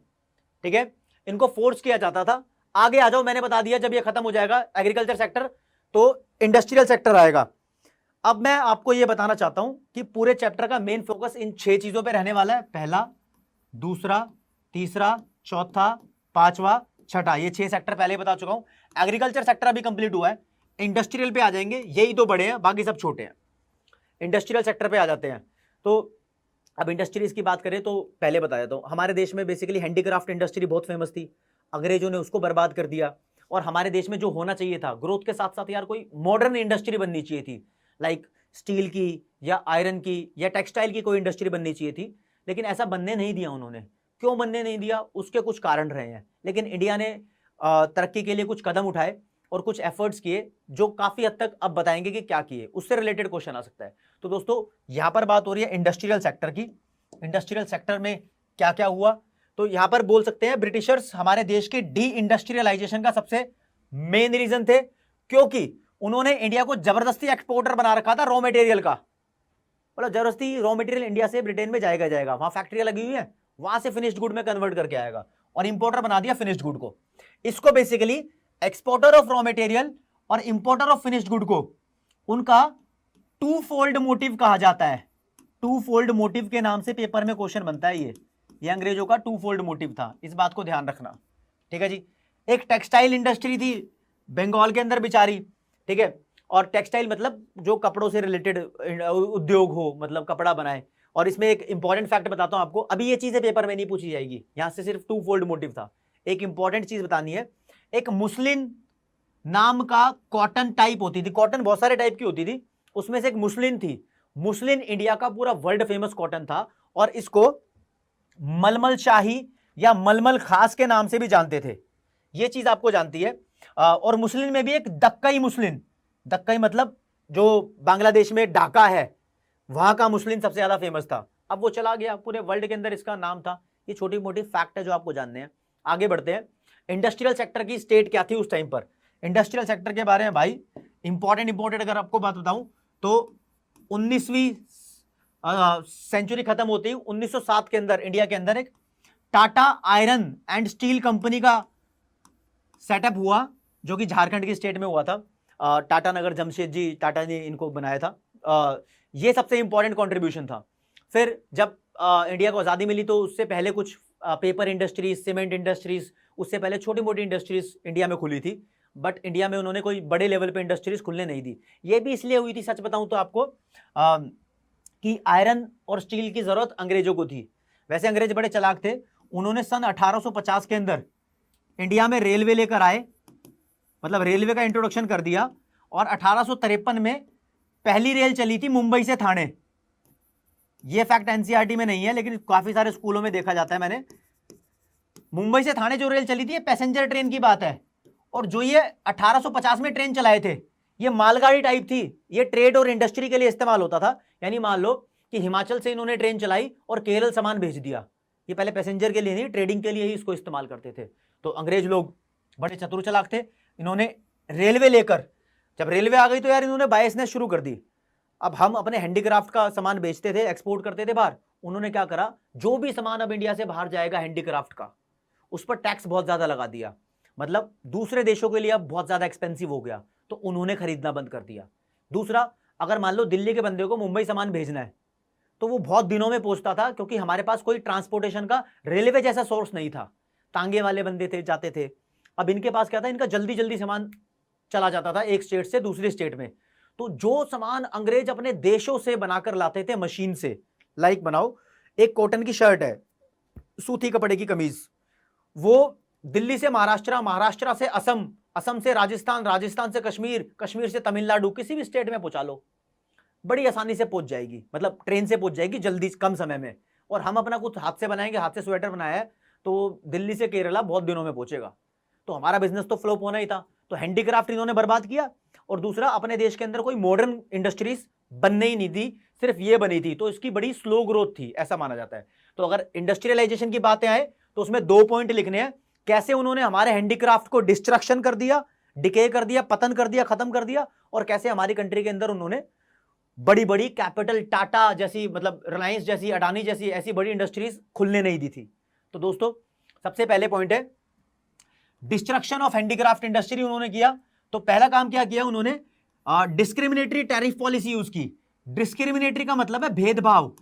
Speaker 1: ठीक है, इनको फोर्स किया जाता था। आगे आ जाओ, मैंने बता दिया जब ये खत्म हो जाएगा एग्रीकल्चर सेक्टर तो इंडस्ट्रियल सेक्टर आएगा। अब मैं आपको यह बताना चाहता हूं कि पूरे चैप्टर का मेन फोकस इन 6 चीजों पे रहने वाला है, पहला, दूसरा, तीसरा, चौथा, पांचवा, छठा। ये 6 सेक्टर पहले बता चुका हूं। एग्रीकल्चर सेक्टर अभी कंप्लीट हुआ है, इंडस्ट्रियल पे आ जाएंगे, यही तो बड़े हैं, बाकी सब छोटे हैं। इंडस्ट्रियल सेक्टर पे आ जाते हैं। तो अब इंडस्ट्रीज की बात करें तो पहले बताया तो हमारे देश में बेसिकली हैंडीक्राफ्ट इंडस्ट्री बहुत फेमस थी, अंग्रेजों ने उसको बर्बाद कर दिया। और हमारे देश में जो होना चाहिए था ग्रोथ के साथ साथ यार कोई मॉडर्न इंडस्ट्री बननी चाहिए थी, लाइक स्टील की या आयरन की या टेक्सटाइल की कोई इंडस्ट्री बननी चाहिए थी, लेकिन ऐसा बनने नहीं दिया उन्होंने। क्यों बनने नहीं दिया, उसके कुछ कारण रहे हैं। लेकिन इंडिया ने तरक्की के लिए कुछ कदम उठाए और कुछ एफर्ट्स किए जो काफी हद तक अब बताएंगे कि क्या किए, उससे रिलेटेड क्वेश्चन आ सकता है। तो दोस्तों यहां पर बात हो रही है इंडस्ट्रियल सेक्टर की। इंडस्ट्रियल सेक्टर में क्या क्या हुआ, तो यहां पर बोल सकते हैं ब्रिटिशर्स हमारे देश के डी इंडस्ट्रियलाइजेशन का सबसे मेन रीजन थे, क्योंकि उन्होंने इंडिया को जबरदस्ती एक्सपोर्टर बना रखा था रॉ मटेरियल का। मतलब जबरदस्ती रॉ मटेरियल इंडिया से ब्रिटेन में जाएगा, वहां फैक्ट्रियां लगी हुई है, वहां से फिनिश्ड गुड में कन्वर्ट करके आएगा और इंपोर्टर बना दिया फिनिश्ड गुड को। इसको basically exporter of raw material और इंपोर्टर ऑफ फिनिश्ड गुड को उनका टू फोल्ड मोटिव कहा जाता है। टू फोल्ड मोटिव के नाम से पेपर में क्वेश्चन बनता है। ये अंग्रेजों का टू फोल्ड मोटिव था, इस बात को ध्यान रखना, ठीक है जी। एक टेक्सटाइल इंडस्ट्री थी बंगाल के अंदर बेचारी, ठीक है, और टेक्सटाइल मतलब जो कपड़ों से रिलेटेड उद्योग हो, मतलब कपड़ा बनाए। और इसमें एक इंपॉर्टेंट फैक्ट बताता हूं आपको, अभी ये चीजें पेपर में नहीं पूछी जाएगी, यहां से सिर्फ टू फोल्ड मोटिव था। एक इंपॉर्टेंट चीज बतानी है, एक मुस्लिन नाम का कॉटन टाइप होती थी, कॉटन बहुत सारे टाइप की होती थी, उसमें से एक मुस्लिन थी। मुस्लिन इंडिया का पूरा वर्ल्ड फेमस कॉटन था और इसको मलमल शाही या मलमल खास के नाम से भी जानते थे, ये चीज आपको जानती है। और मुस्लिन में भी एक दक्कई मुस्लिन, दक्कई मतलब जो बांग्लादेश में ढाका है वहां का मुस्लिन सबसे ज्यादा फेमस था। अब वो चला गया, पूरे वर्ल्ड के अंदर इसका नाम था। ये छोटी मोटी फैक्ट है जो आपको जानने हैं। आगे बढ़ते हैं, इंडस्ट्रियल सेक्टर की स्टेट क्या थी उस टाइम पर। इंडस्ट्रियल सेक्टर के बारे में भाई इंपॉर्टेंट अगर आपको बात बताऊं तो 19वीं सेंचुरी खत्म होती है 1907 के अंदर इंडिया के अंदर एक Tata iron and steel company का सेटअप हुआ, जो कि झारखंड की स्टेट में हुआ था। टाटा नगर जमशेद जी टाटा ने इनको बनाया था। ये सबसे इंपॉर्टेंट कंट्रीब्यूशन था। फिर जब इंडिया को आज़ादी मिली तो उससे पहले कुछ पेपर इंडस्ट्रीज, सीमेंट इंडस्ट्रीज, उससे पहले छोटी मोटी इंडस्ट्रीज इंडिया में खुली थी, बट इंडिया में उन्होंने कोई बड़े लेवल पे इंडस्ट्रीज खुलने नहीं दी। ये भी इसलिए हुई थी, सच बताऊं तो आपको, कि आयरन और स्टील की जरूरत अंग्रेजों को थी। वैसे अंग्रेज बड़े चालाक थे, उन्होंने सन 1850 के अंदर इंडिया में रेलवे लेकर आए, मतलब रेलवे का इंट्रोडक्शन कर दिया, और 1853 में पहली रेल चली थी मुंबई से थाने। ये फैक्ट एनसीईआरटी में नहीं है, लेकिन काफी सारे स्कूलों में देखा जाता है मैंने। मुंबई से थाने जो रेल चली थी, ये पैसेंजर ट्रेन की बात है, और जो ये 1850 में ट्रेन चलाए थे, ये मालगाड़ी टाइप थी। ये ट्रेड और इंडस्ट्री के लिए इस्तेमाल होता था। यानी मान लो कि हिमाचल से इन्होंने ट्रेन चलाई और केरल सामान भेज दिया। ये पहले पैसेंजर के लिए नहीं, ट्रेडिंग के लिए ही इसको इस्तेमाल करते थे। तो अंग्रेज लोग बड़े चतुर चालाक थे, इन्होंने रेलवे लेकर, जब रेलवे आ गई तो यार इन्होंने बायसनेस शुरू कर दी। अब हम अपने हैंडीक्राफ्ट का सामान बेचते थे, एक्सपोर्ट करते थे बाहर, उन्होंने क्या करा, जो भी सामान अब इंडिया से बाहर जाएगा हैंडीक्राफ्ट का, उस पर टैक्स बहुत ज्यादा लगा दिया। मतलब दूसरे देशों के लिए अब बहुत ज्यादा एक्सपेंसिव हो गया, तो उन्होंने खरीदना बंद कर दिया। दूसरा, अगर मान लो दिल्ली के बंदे को मुंबई सामान भेजना है तो वो बहुत दिनों में पहुंचता था, क्योंकि हमारे पास कोई ट्रांसपोर्टेशन का रेलवे जैसा सोर्स नहीं था। तांगे वाले बंदे थे, जाते थे। अब इनके पास क्या था, इनका जल्दी जल्दी सामान चला जाता था एक स्टेट से दूसरी स्टेट में। तो जो सामान अंग्रेज अपने देशों से बनाकर लाते थे मशीन से, लाइक बनाओ एक कॉटन की शर्ट है, सूती कपड़े की कमीज, वो दिल्ली से महाराष्ट्र, महाराष्ट्र से असम, असम से राजस्थान, राजस्थान से कश्मीर, कश्मीर से तमिलनाडु, किसी भी स्टेट में पहुंचा लो, बड़ी आसानी से पहुंच जाएगी। मतलब ट्रेन से पहुंच जाएगी जल्दी, कम समय में। और हम अपना कुछ हाथ से बनाएंगे, हाथ से स्वेटर बनाया है तो दिल्ली से केरला बहुत दिनों में पहुंचेगा। तो हमारा बिजनेस तो फ्लॉप होना ही था। तो हैंडीक्राफ्ट इन्होंने बर्बाद किया। और दूसरा, अपने देश के अंदर कोई मॉडर्न इंडस्ट्रीज बनने ही नहीं दी, सिर्फ ये बनी थी, तो इसकी बड़ी स्लो ग्रोथ थी, ऐसा माना जाता है। तो अगर इंडस्ट्रियलाइजेशन की बातें आए तो उसमें 2 पॉइंट लिखने हैं, कैसे उन्होंने हमारे हैंडीक्राफ्ट को डिस्ट्रक्शन कर दिया, डिके कर दिया, पतन कर दिया, खत्म कर दिया, और कैसे हमारी कंट्री के अंदर उन्होंने बड़ी बड़ी कैपिटल, टाटा जैसी, मतलब रिलायंस जैसी, अडानी जैसी ऐसी बड़ी इंडस्ट्रीज खुलने नहीं दी थी। तो दोस्तों, सबसे पहले पॉइंट है डिस्ट्रक्शन ऑफ हैंडीक्राफ्ट इंडस्ट्री उन्होंने किया। तो पहला काम क्या किया उन्होंने, डिस्क्रिमिनेटरी टैरिफ पॉलिसी यूज की। डिस्क्रिमिनेटरी का मतलब है भेदभाव,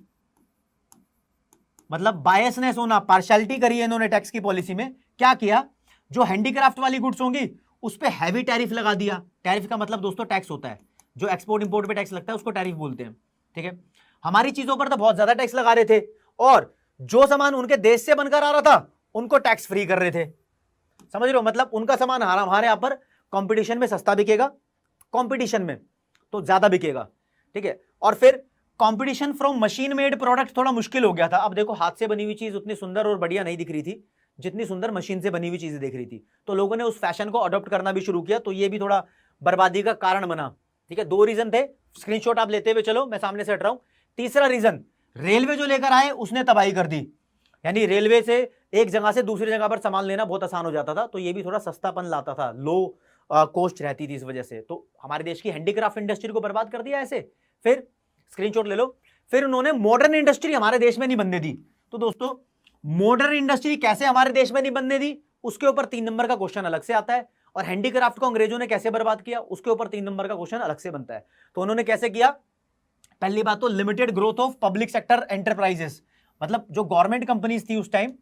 Speaker 1: मतलब बायसनेस होना, पार्शियलिटी करी है इन्होंने टैक्स की पॉलिसी में। क्या किया, जो हैंडीक्राफ्ट वाली गुड्स होंगी उस पर हैवी टैरिफ लगा दिया। टैरिफ का मतलब दोस्तों टैक्स होता है, जो एक्सपोर्ट इंपोर्ट पे टैक्स लगता है उसको टैरिफ बोलते हैं। ठीक है, हमारी चीजों पर तो बहुत ज्यादा टैक्स लगा रहे थे, और जो सामान उनके देश से बनकर आ रहा था उनको टैक्स फ्री कर रहे थे। समझ रहे हो, मतलब उनका सामान हमारे यहां पर कंपटीशन में सस्ता बिकेगा, कंपटीशन में तो ज्यादा बिकेगा। ठीक है, और फिर competition from machine made product थोड़ा मुश्किल हो गया था। अब देखो, हाथ से बनी हुई चीज उतनी सुंदर और बढ़िया नहीं दिख रही थी जितनी सुंदर मशीन से बनी हुई चीजें देख रही थी। तो लोगों ने उस फैशन को अडॉप्ट करना भी शुरू किया, तो ये भी थोड़ा बर्बादी का कारण बना। ठीक है, 2 रीजन थे, स्क्रीनशॉट आप लेते हुए चलो, मैं सामने से हट रहा हूं। तीसरा रीजन, रेलवे जो लेकर आए उसने तबाही कर दी। यानी रेलवे से एक जगह से दूसरी जगह पर सामान लेना बहुत आसान हो जाता था, तो ये भी थोड़ा सस्तापन लाता था, लो कॉस्ट रहती थी इस वजह से। तो हमारे देश की हैंडीक्राफ्ट इंडस्ट्री को बर्बाद कर दिया ऐसे। फिर स्क्रीनशॉट ले लो, फिर उन्होंने मॉडर्न इंडस्ट्री हमारे देश में नहीं बनने दी। तो दोस्तों, मॉडर्न इंडस्ट्री कैसे हमारे देश में नहीं बनने दी, उसके ऊपर 3 नंबर का क्वेश्चन अलग से आता है। और हैंडीक्राफ्ट को अंग्रेजों ने कैसे बर्बाद किया, उसके ऊपर 3 नंबर का क्वेश्चन अलग से बनता है। तो उन्होंने कैसे किया, पहली बात तो limited growth of public sector enterprises, मतलब जो गवर्नमेंट कंपनीज थी उस टाइम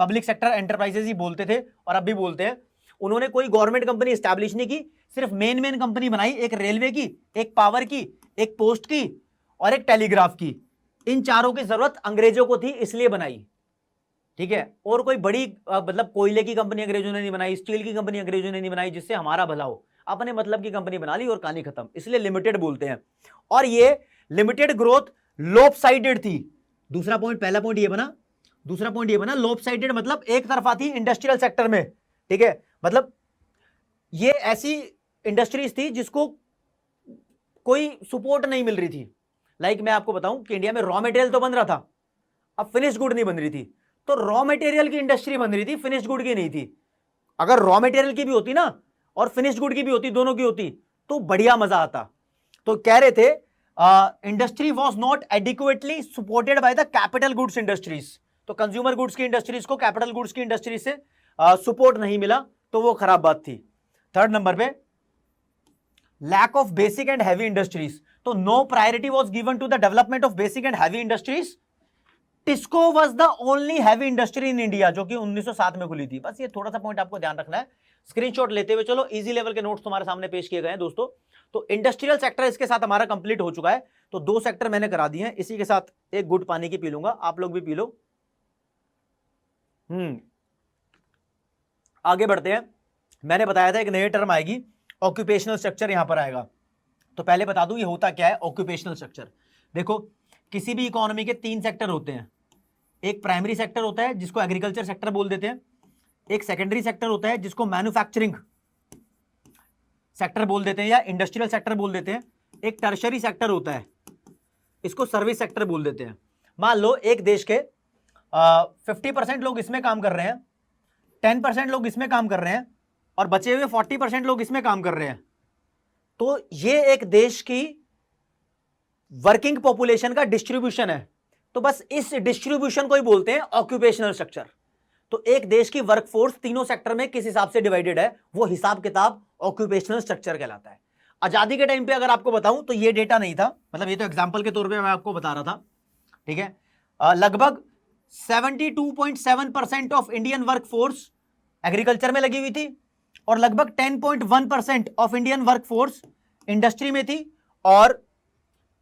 Speaker 1: पब्लिक सेक्टर एंटरप्राइजेस ही बोलते थे और अब भी बोलते हैं। उन्होंने कोई गवर्नमेंट कंपनी स्टैब्लिश नहीं की, सिर्फ मेन कंपनी बनाई, एक रेलवे की, एक पावर की, एक पोस्ट की और एक टेलीग्राफ की। इन चारों की जरूरत अंग्रेजों को थी, इसलिए बनाई। ठीक है, और कोई बड़ी मतलब कोयले की कंपनी अंग्रेजों ने नहीं बनाई, स्टील की कंपनी अंग्रेजों ने नहीं बनाई जिससे हमारा भला हो। अपने मतलब की कंपनी बना ली और कहानी खत्म, इसलिए लिमिटेड बोलते हैं। और ये लिमिटेड ग्रोथ लॉपसाइडेड थी। दूसरा पॉइंट, पहला पॉइंट ये बना, दूसरा पॉइंट ये बना लॉपसाइडेड, मतलब एक तरफा थी इंडस्ट्रियल सेक्टर में। ठीक है, मतलब ये ऐसी इंडस्ट्रीज थी जिसको कोई सपोर्ट नहीं मिल रही थी। लाइक मैं आपको बताऊं कि इंडिया में रॉ मटेरियल तो बन रहा था, अब फिनिश्ड गुड नहीं बन रही थी। तो रॉ मटेरियल की इंडस्ट्री बन रही थी, फिनिश्ड गुड की नहीं थी। अगर रॉ मटेरियल की भी होती ना और फिनिश्ड गुड की भी होती, दोनों की होती, तो बढ़िया मजा आता। तो कह रहे थे industry was not adequately supported by the capital goods industries. तो कंज्यूमर गुड्स की इंडस्ट्रीज को कैपिटल गुड्स की इंडस्ट्री से सपोर्ट नहीं मिला, तो वो खराब बात थी। थर्ड नंबर पे lack of basic and heavy industries, तो no priority was given to the development of basic and heavy industries. TISCO was the only heavy industry in India, जो कि 1907 में खुली थी। बस ये थोड़ा सा पॉइंट आपको ध्यान रखना है, स्क्रीनशॉट लेते हुए चलो। इजी लेवल के नोट्स तुम्हारे सामने पेश किए गए हैं दोस्तों। तो इंडस्ट्रियल सेक्टर इसके साथ हमारा कंप्लीट हो चुका है। तो 2 सेक्टर मैंने करा दिए हैं। इसी के साथ एक गुड पानी की पी लूंगा, आप लोग भी पी लो। आगे बढ़ते हैं। मैंने बताया था एक नई टर्म आएगी, ऑक्यूपेशनल स्ट्रक्चर यहां पर आएगा। तो पहले बता दूं ये होता क्या है ऑक्यूपेशनल स्ट्रक्चर। देखो, किसी भी इकोनॉमी के 3 सेक्टर होते हैं। एक प्राइमरी सेक्टर होता है जिसको एग्रीकल्चर सेक्टर बोल देते हैं, एक सेकेंडरी सेक्टर होता है जिसको मैन्युफैक्चरिंग सेक्टर बोल देते हैं या इंडस्ट्रियल सेक्टर बोल देते हैं, एक टर्शरी सेक्टर होता है, इसको सर्विस सेक्टर बोल देते हैं। मान लो एक देश के 50% लोग इसमें काम कर रहे हैं, 10% लोग इसमें काम कर रहे हैं और बचे हुए 40% लोग इसमें काम कर रहे हैं। तो ये एक देश की वर्किंग पॉपुलेशन का डिस्ट्रीब्यूशन है। तो बस इस डिस्ट्रीब्यूशन को ही बोलते हैं ऑक्यूपेशनल स्ट्रक्चर। तो एक देश की वर्कफोर्स तीनों सेक्टर में किस हिसाब से डिवाइडेड है, वो हिसाब किताब ऑक्यूपेशनल स्ट्रक्चर कहलाता है। आजादी के टाइम पे अगर आपको बताऊं तो ये डेटा नहीं था, मतलब ये तो एग्जांपल के तौर पे मैं आपको बता रहा था, ठीक है। लगभग 72.7% ऑफ इंडियन वर्कफोर्स एग्रीकल्चर में लगी हुई थी और लगभग 10.1% ऑफ इंडियन वर्कफोर्स इंडस्ट्री में थी और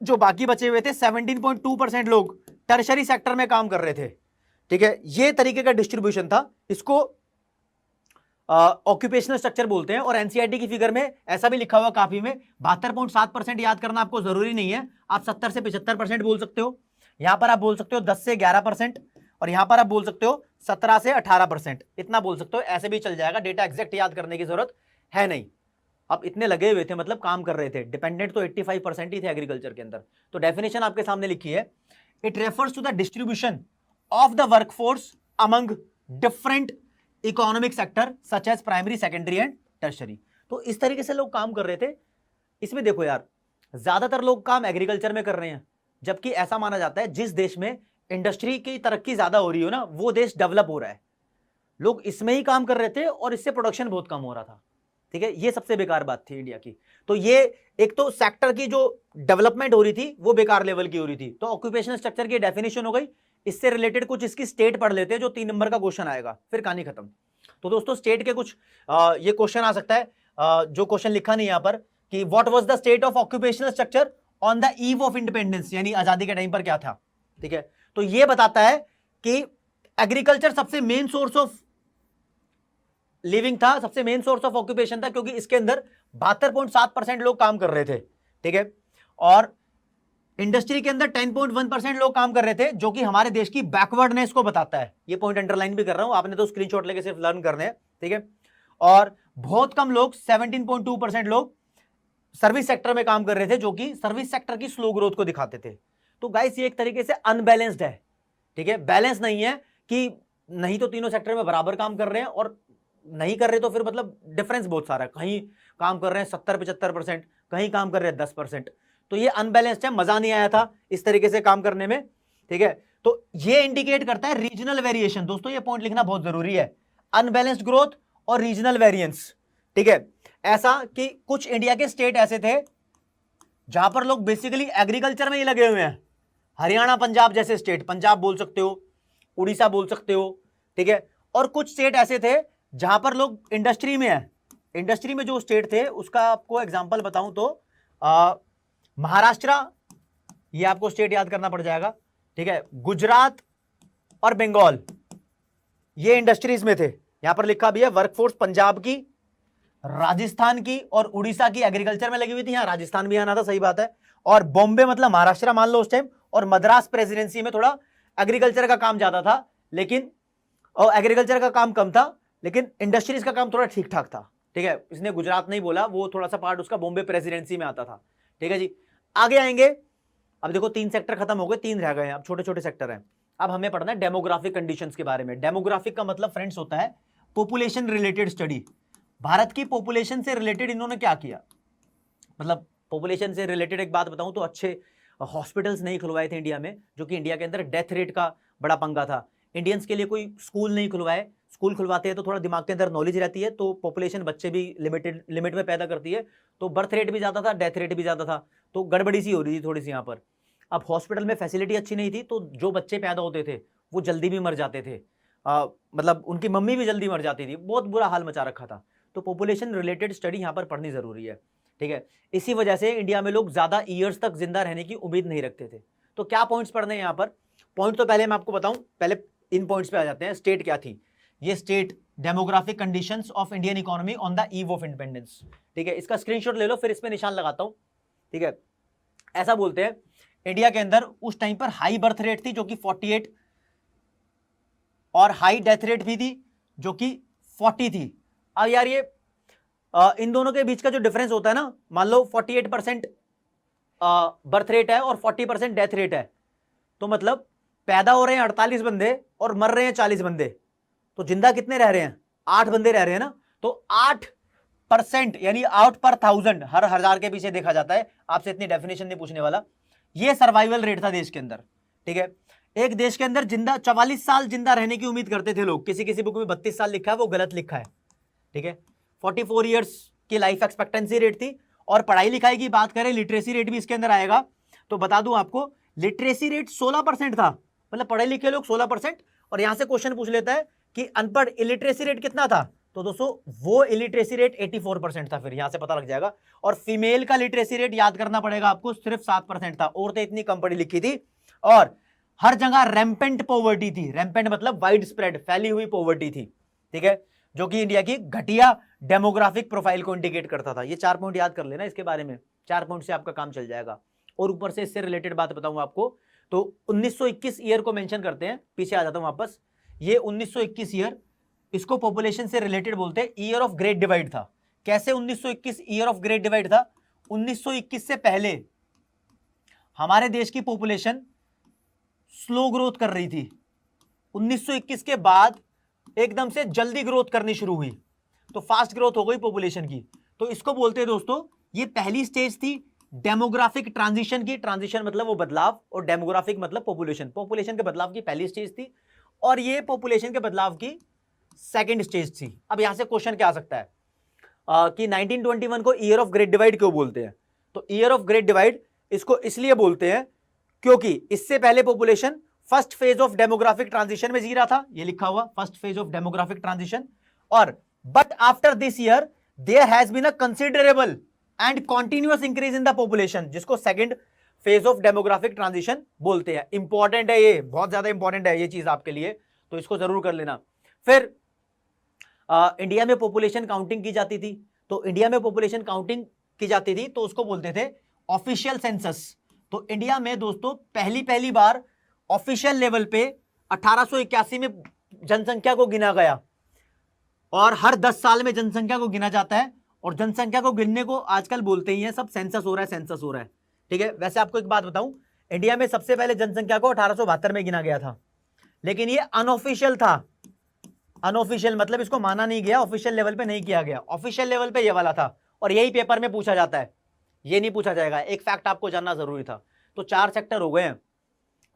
Speaker 1: जो बाकी बचे हुए थे 17.2% लोग टर्शरी सेक्टर में काम कर रहे थे, ठीक है। ये तरीके का डिस्ट्रीब्यूशन था, इसको ऑक्यूपेशनल स्ट्रक्चर बोलते हैं। और एनसीईआरटी की फिगर में ऐसा भी लिखा हुआ काफी में 72.7% याद करना आपको जरूरी नहीं है, आप 70 से 75% बोल सकते हो। यहां पर आप बोल सकते हो 10 से 11% और यहां पर आप बोल सकते हो 17 से 18%, इतना बोल सकते हो, ऐसे भी चल जाएगा। डेटा एग्जैक्ट याद करने की जरूरत है नहीं। अब इतने लगे हुए थे, मतलब काम कर रहे थे। डिपेंडेंट तो 85% ही थे एग्रीकल्चर के अंदर। तो डेफिनेशन आपके सामने लिखी है, it refers to the distribution of the workforce among different economic sector such as primary, secondary and tertiary. तो इस तरीके से लोग काम कर रहे थे। इसमें देखो यार, ज्यादातर लोग काम एग्रीकल्चर में कर रहे हैं, जबकि ऐसा माना जाता है जिस देश में इंडस्ट्री की तरक्की ज्यादा हो रही हो ना, वो देश डेवलप हो रहा है। लोग इसमें ही काम कर रहे थे और इससे प्रोडक्शन बहुत कम हो रहा था, ठीक है। ये सबसे बेकार बात थी इंडिया की। तो ये एक तो सेक्टर की जो डेवलपमेंट हो रही थी वो बेकार लेवल की हो रही थी। तो ऑक्यूपेशनल स्ट्रक्चर की डेफिनेशन हो गई। इससे रिलेटेड कुछ इसकी स्टेट पढ़ लेते हैं, जो 3 नंबर का क्वेश्चन आएगा, फिर कहानी खत्म। तो दोस्तों स्टेट के कुछ ये क्वेश्चन आ सकता है, जो क्वेश्चन लिखा नहीं यहां पर, कि what was the state of occupational structure on the eve of independence, यानी आजादी के टाइम पर क्या था, ठीक है। तो ये बताता है कि एग्रीकल्चर सबसे मेन सोर्स ऑफ लिविंग था, सबसे मेन सोर्स ऑफ ऑक्यूपेशन था, क्योंकि इसके अंदर 72.7% लोग काम कर रहे थे, ठीक है। और इंडस्ट्री के अंदर 10.1% लोग काम कर रहे थे, जो कि हमारे देश की बैकवर्डनेस को बताता है। ये पॉइंट अंडरलाइन भी कर रहा हूं, आपने तो स्क्रीनशॉट लेके सिर्फ लर्न करने हैं, ठीक है। और बहुत कम लोग 17.2% लोग सर्विस सेक्टर में काम कर रहे थे, जो कि सर्विस सेक्टर की स्लो ग्रोथ को दिखाते थे। तो गाइस ये एक तरीके से अनबैलेंस्ड है, ठीक है। बैलेंस नहीं है कि नहीं तो तीनों सेक्टर में बराबर काम कर रहे हैं और नहीं कर रहे तो फिर मतलब डिफरेंस बहुत सारा है। कहीं काम कर रहे हैं 70-75%, कहीं काम कर रहे हैं 10%। तो ये अनबैलेंस्ड है, मजा नहीं आया था इस तरीके से काम करने में, ठीक है। तो ये इंडिकेट करता है रीजनल वेरिएशन। दोस्तों ये पॉइंट लिखना बहुत जरूरी है, अनबैलेंस्ड ग्रोथ और रीजनल वेरिएंस, ठीक है। ऐसा कि कुछ इंडिया के स्टेट ऐसे थे जहां पर लोग बेसिकली एग्रीकल्चर में ही लगे हुए हैं। हरियाणा, पंजाब जैसे स्टेट, पंजाब बोल सकते हो, उड़ीसा बोल सकते हो, ठीक है। और कुछ स्टेट ऐसे थे जहां पर लोग इंडस्ट्री में है। इंडस्ट्री में जो स्टेट थे उसका आपको एग्जांपल बताऊं तो महाराष्ट्र, ये आपको स्टेट याद करना पड़ जाएगा, ठीक है। गुजरात और बंगाल, ये इंडस्ट्रीज में थे। यहां पर लिखा भी है वर्कफोर्स पंजाब की, राजस्थान की और उड़ीसा की एग्रीकल्चर में लगी हुई थी। यहां राजस्थान भी आना था, सही बात है। और बॉम्बे मतलब महाराष्ट्र मान लो उस टाइम, और मद्रास प्रेसिडेंसी में थोड़ा एग्रीकल्चर का काम ज्यादा था, लेकिन एग्रीकल्चर का काम कम था, लेकिन इंडस्ट्रीज का काम थोड़ा ठीक ठाक था, ठीक है। इसने गुजरात नहीं बोला, वो थोड़ा सा पार्ट उसका बॉम्बे प्रेसिडेंसी में आता था, ठीक है जी। आगे आएंगे। अब देखो 3 सेक्टर खत्म हो गए, 3 रह गए हैं, अब छोटे छोटे सेक्टर हैं। अब हमें पढ़ना है डेमोग्राफिक कंडीशंस के बारे में। डेमोग्राफिक का मतलब फ्रेंड्स होता है पॉपुलेशन रिलेटेड स्टडी। भारत की पॉपुलेशन से रिलेटेड इन्होंने क्या किया, मतलब पॉपुलेशन से रिलेटेड एक बात बताऊं तो अच्छे हॉस्पिटल्स नहीं खुलवाए थे इंडिया में, जो कि इंडिया के अंदर डेथ रेट का बड़ा पंगा था। इंडियंस के लिए कोई स्कूल नहीं खुलवाए, स्कूल खुलवाते हैं तो थोड़ा दिमाग के अंदर नॉलेज रहती है, तो पॉपुलेशन बच्चे भी लिमिट में पैदा करती है, तो बर्थ रेट भी ज़्यादा था, डेथ रेट भी ज़्यादा था, तो गड़बड़ी सी हो रही थी थोड़ी सी यहाँ पर। अब हॉस्पिटल में फैसिलिटी अच्छी नहीं थी, तो जो बच्चे पैदा होते थे वो जल्दी भी मर जाते थे, मतलब उनकी मम्मी भी जल्दी मर जाती थी, बहुत बुरा हाल मचा रखा था। तो पॉपुलेशन रिलेटेड स्टडी यहाँ पर पढ़नी ज़रूरी है, ठीक है। इसी वजह से इंडिया में लोग ज़्यादा ईयर्स तक जिंदा रहने की उम्मीद नहीं रखते थे। तो क्या पॉइंट्स पढ़ने हैं यहाँ पर? पॉइंट तो पहले मैं आपको बताऊं, पहले इन पॉइंट्स पे आ जाते हैं। स्टेट क्या थी? ये state demographic conditions of Indian economy on the eve of independence, ठीक है। इसका स्क्रीनशॉट ले लो, फिर इस पे निशान लगाता हूं, ठीक है। ऐसा बोलते हैं इंडिया के अंदर उस टाइम पर हाई बर्थ रेट थी जो कि 48, और हाई डेथ रेट भी थी जो कि 40 थी। अब यार ये इन दोनों के बीच का जो डिफरेंस होता है ना, मान लो 48% बर्थ रेट है और 40% डेथ रेट है, तो मतलब पैदा हो रहे हैं 48 बंदे और मर रहे हैं 40 बंदे, तो जिंदा कितने रह रहे हैं? 8 बंदे रह रहे हैं ना। तो 8% यानी आउट पर 1000, हर 1000 के पीछे देखा जाता है। आपसे इतनी डेफिनेशन नहीं पूछने वाला। ये सर्वाइवल रेट था देश के अंदर, ठीक है। एक देश के अंदर जिंदा 44 साल जिंदा रहने की उम्मीद करते थे लोग। किसी किसी बुक में 32 साल लिखा है, वो गलत लिखा है, ठीक है। 44 ईयर्स की लाइफ एक्सपेक्टेंसी रेट थी। और पढ़ाई लिखाई की बात करें, लिटरेसी रेट भी इसके अंदर आएगा, तो बता दूं आपको, लिटरेसी रेट 16% था, मतलब पढ़े लिखे लोग 16%। और यहां से क्वेश्चन पूछ लेता है कि अनपढ़ इलिटरेसी रेट कितना था, तो दोस्तों वो इलिटरेसी रेट 84% था, फिर यहां से पता लग जाएगा। और फीमेल का लिटरेसी रेट याद करना पड़ेगा आपको, सिर्फ 7% था। औरतें इतनी कम पढ़ी लिखी थी, और हर जगह रैम्पेंट पॉवर्टी थी। रैम्पेंट मतलब वाइड स्प्रेड, फैली हुई पॉवर्टी थी, ठीक है, जो कि इंडिया की घटिया डेमोग्राफिक प्रोफाइल को इंडिकेट करता था। ये 4 पॉइंट याद कर लेना इसके बारे में, 4 पॉइंट से आपका काम चल जाएगा। और ऊपर से इससे रिलेटेड बात बताऊंगा आपको, तो 1921 ईयर को मेंशन करते हैं। पीछे आ जाता हूं वापस। ये 1921 ईयर, इसको पॉपुलेशन से रिलेटेड बोलते हैं, ईयर ऑफ ग्रेट डिवाइड था। कैसे 1921 ईयर ऑफ ग्रेट डिवाइड था? 1921 से पहले हमारे देश की पॉपुलेशन स्लो ग्रोथ कर रही थी। 1921 के बाद एकदम से जल्दी ग्रोथ करनी शुरू हुई, तो फास्ट ग्रोथ हो गई पॉपुलेशन की। तो इसको बोलते हैं दोस्तों, ये पहली स्टेज थी डेमोग्राफिक ट्रांजिशन की। ट्रांजिशन मतलब वो बदलाव, और डेमोग्राफिक मतलब पॉपुलेशन। पॉपुलेशन के बदलाव की पहली स्टेज थी, और ये पॉपुलेशन के बदलाव की सेकंड स्टेज थी। अब यहां से क्वेश्चन क्या आ सकता है कि 1921 को ईयर ऑफ ग्रेट डिवाइड क्यों बोलते हैं? तो ईयर ऑफ ग्रेट डिवाइड इसको इसलिए बोलते हैं क्योंकि इससे पहले population first phase of demographic transition में जी रहा था, ये लिखा हुआ first phase of demographic transition. और but after this year there has been a considerable and continuous increase in the population, जिसको second phase of demographic transition बोलते हैं। इंपॉर्टेंट है, ये बहुत ज्यादा इंपॉर्टेंट है ये चीज आपके लिए, तो इसको जरूर कर लेना। फिर इंडिया में पॉपुलेशन काउंटिंग की जाती थी, तो इंडिया में पॉपुलेशन काउंटिंग की जाती थी तो उसको बोलते थे ऑफिशियल सेंसस। तो इंडिया में दोस्तों पहली बार ऑफिशियल लेवल पे 1881 में जनसंख्या को गिना गया, और हर 10 साल में जनसंख्या को गिना जाता है। और जनसंख्या को गिनने को आजकल बोलते ही हैं सब, सेंसस हो रहा है, सेंसस हो रहा है, ठीक है। वैसे आपको एक बात बताऊं, इंडिया में सबसे पहले जनसंख्या को 1872 में गिना गया था, लेकिन ये अनऑफिशियल था। अनऑफिशियल मतलब इसको माना नहीं गया, ऑफिशियल लेवल पे नहीं किया गया। ऑफिशियल लेवल पे ये वाला था, और यही पेपर में पूछा जाता है, ये नहीं पूछा जाएगा। एक फैक्ट आपको जानना जरूरी था। तो 4 सेक्टर हो गए हैं,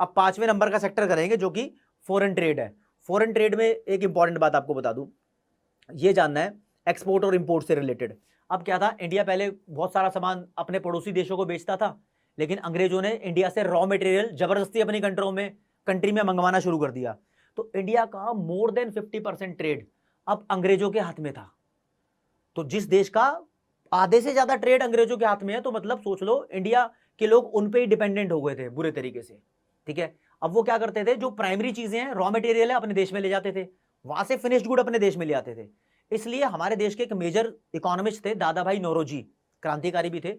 Speaker 1: अब 5वें नंबर का सेक्टर करेंगे जो कि फॉरेन ट्रेड है। फॉरेन ट्रेड में एक इंपॉर्टेंट बात आपको बता दूं, ये जानना है एक्सपोर्ट और इंपोर्ट से रिलेटेड। अब क्या था, इंडिया पहले बहुत सारा सामान अपने पड़ोसी देशों को बेचता था, लेकिन अंग्रेजों ने इंडिया से रॉ मटेरियल जबरदस्ती अपनी कंट्री में मंगवाना शुरू कर दिया। तो इंडिया का मोर देन 50% ट्रेड अब अंग्रेजों के हाथ में था। तो जिस देश का आधे से ज्यादा ट्रेड अंग्रेजों के हाथ में है, तो मतलब सोच लो इंडिया के लोग उन पे ही डिपेंडेंट हो गए थे बुरे तरीके से, ठीक है। अब वो क्या करते थे, जो प्राइमरी चीजें हैं, रॉ मटेरियल है, अपने देश में ले जाते थे, वहां से फिनिश्ड गुड अपने देश में ले आते थे। इसलिए हमारे देश के एक मेजर इकोनॉमिस्ट थे, दादा भाई नौरोजी, क्रांतिकारी भी थे।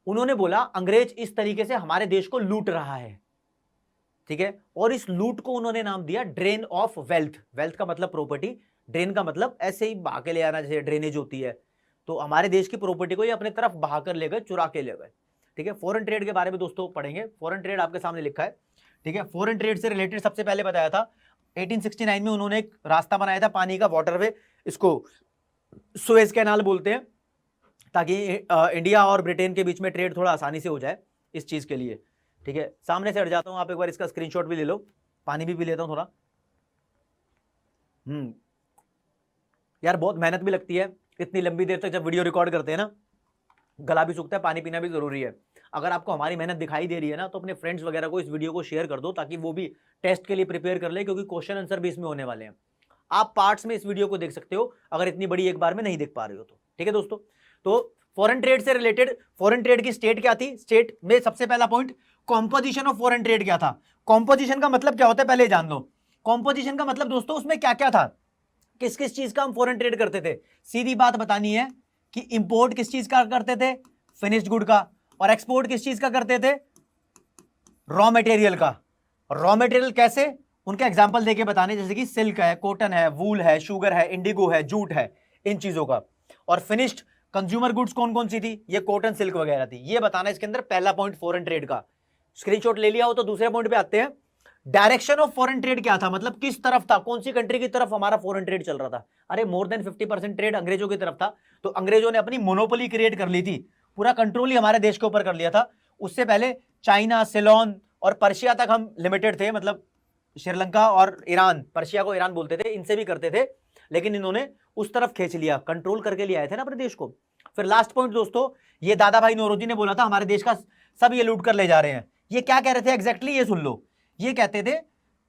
Speaker 1: उन्होंने बोला अंग्रेज इस तरीके से हमारे देश को लूट रहा है, ठीक है। और इस लूट को उन्होंने नाम दिया ड्रेन ऑफ वेल्थ। वेल्थ का मतलब प्रॉपर्टी, ड्रेन का मतलब ऐसे ही बहा के ले आना, जैसे ड्रेनेज होती है। तो हमारे देश की प्रॉपर्टी को ये अपने तरफ बहा कर ले गए, चुरा के ले गए, ठीक है। फॉरेन ट्रेड के बारे में दोस्तों पढ़ेंगे, फॉरेन ट्रेड आपके सामने लिखा है, ठीक है। फॉरेन ट्रेड से रिलेटेड सबसे पहले बताया था 1869 में उन्होंने एक रास्ता बनाया था पानी का, वाटरवे, इसको सुएज कैनाल बोलते हैं, ताकि इंडिया और ब्रिटेन के बीच में ट्रेड थोड़ा आसानी से हो जाए इस चीज के लिए, ठीक है। सामने से हट जाता हूं, आप एक बार इसका स्क्रीनशॉट भी ले लो, पानी भी पी लेता हूं थोड़ा। यार बहुत मेहनत भी लगती है, इतनी लंबी देर तक जब वीडियो रिकॉर्ड करते हैं ना, गला भी सूखता है, पानी पीना भी जरूरी है। अगर आपको हमारी मेहनत दिखाई दे रही है ना, तो अपने फ्रेंड्स वगैरह को इस वीडियो को शेयर कर दो, ताकि वो भी टेस्ट के लिए प्रिपेयर कर ले, क्योंकि क्वेश्चन आंसर भी इसमें होने वाले हैं। आप पार्ट्स में इस वीडियो को देख सकते हो, अगर इतनी बड़ी एक बार में नहीं देख पा रहे हो तो। ठीक है दोस्तों, तो फॉरेन ट्रेड से रिलेटेड, फॉरेन ट्रेड की स्टेट क्या थी? स्टेट में सबसे पहला point, composition of foreign trade क्या था? कॉम्पोजिशन का मतलब क्या होता है, पहले जान लो। कॉम्पोजिशन का मतलब दोस्तों, उसमें क्या क्या था, किस किस चीज का हम फॉरेन ट्रेड करते थे। सीधी बात बतानी है कि इंपोर्ट किस चीज का करते थे? फिनिश्ड गुड का। और एक्सपोर्ट किस चीज का करते थे? रॉ मटेरियल का। रॉ मटेरियल कैसे? उनका एग्जांपल देके बताने, जैसे कि सिल्क है, कॉटन है, वूल है, शुगर है, इंडिगो है, जूट है, इन चीजों का। और फिनिश्ड कंज्यूमर गुड्स कौन कौन सी थी? ये कॉटन, सिल्क वगैरह थी। ये बताना इसके अंदर पहला पॉइंट फॉरेन ट्रेड का। स्क्रीनशॉट ले लिया हो तो दूसरे पॉइंट पे आते हैं। डायरेक्शन ऑफ फॉरेन ट्रेड क्या था, मतलब किस तरफ था, कौन सी कंट्री की तरफ हमारा फॉरेन ट्रेड चल रहा था? अरे मोर देन 50% ट्रेड अंग्रेजों की तरफ था। तो अंग्रेजों ने अपनी मोनोपोली क्रिएट कर ली थी, पूरा कंट्रोल ही हमारे देश के ऊपर कर लिया था। उससे पहले चाइना, सिलोन और पर्शिया तक हम लिमिटेड थे, मतलब श्रीलंका और ईरान, पर्शिया को ईरान बोलते थे, इनसे भी करते थे, लेकिन इन्होंने उस तरफ खींच लिया, कंट्रोल करके लिए आए थे ना अपने देश को। फिर लास्ट पॉइंट दोस्तों, ये दादा भाई नौरोजी ने बोला था हमारे देश का सब ये लूट कर ले जा रहे हैं। ये क्या कह रहे थे एग्जैक्टली, ये सुन लो। ये कहते थे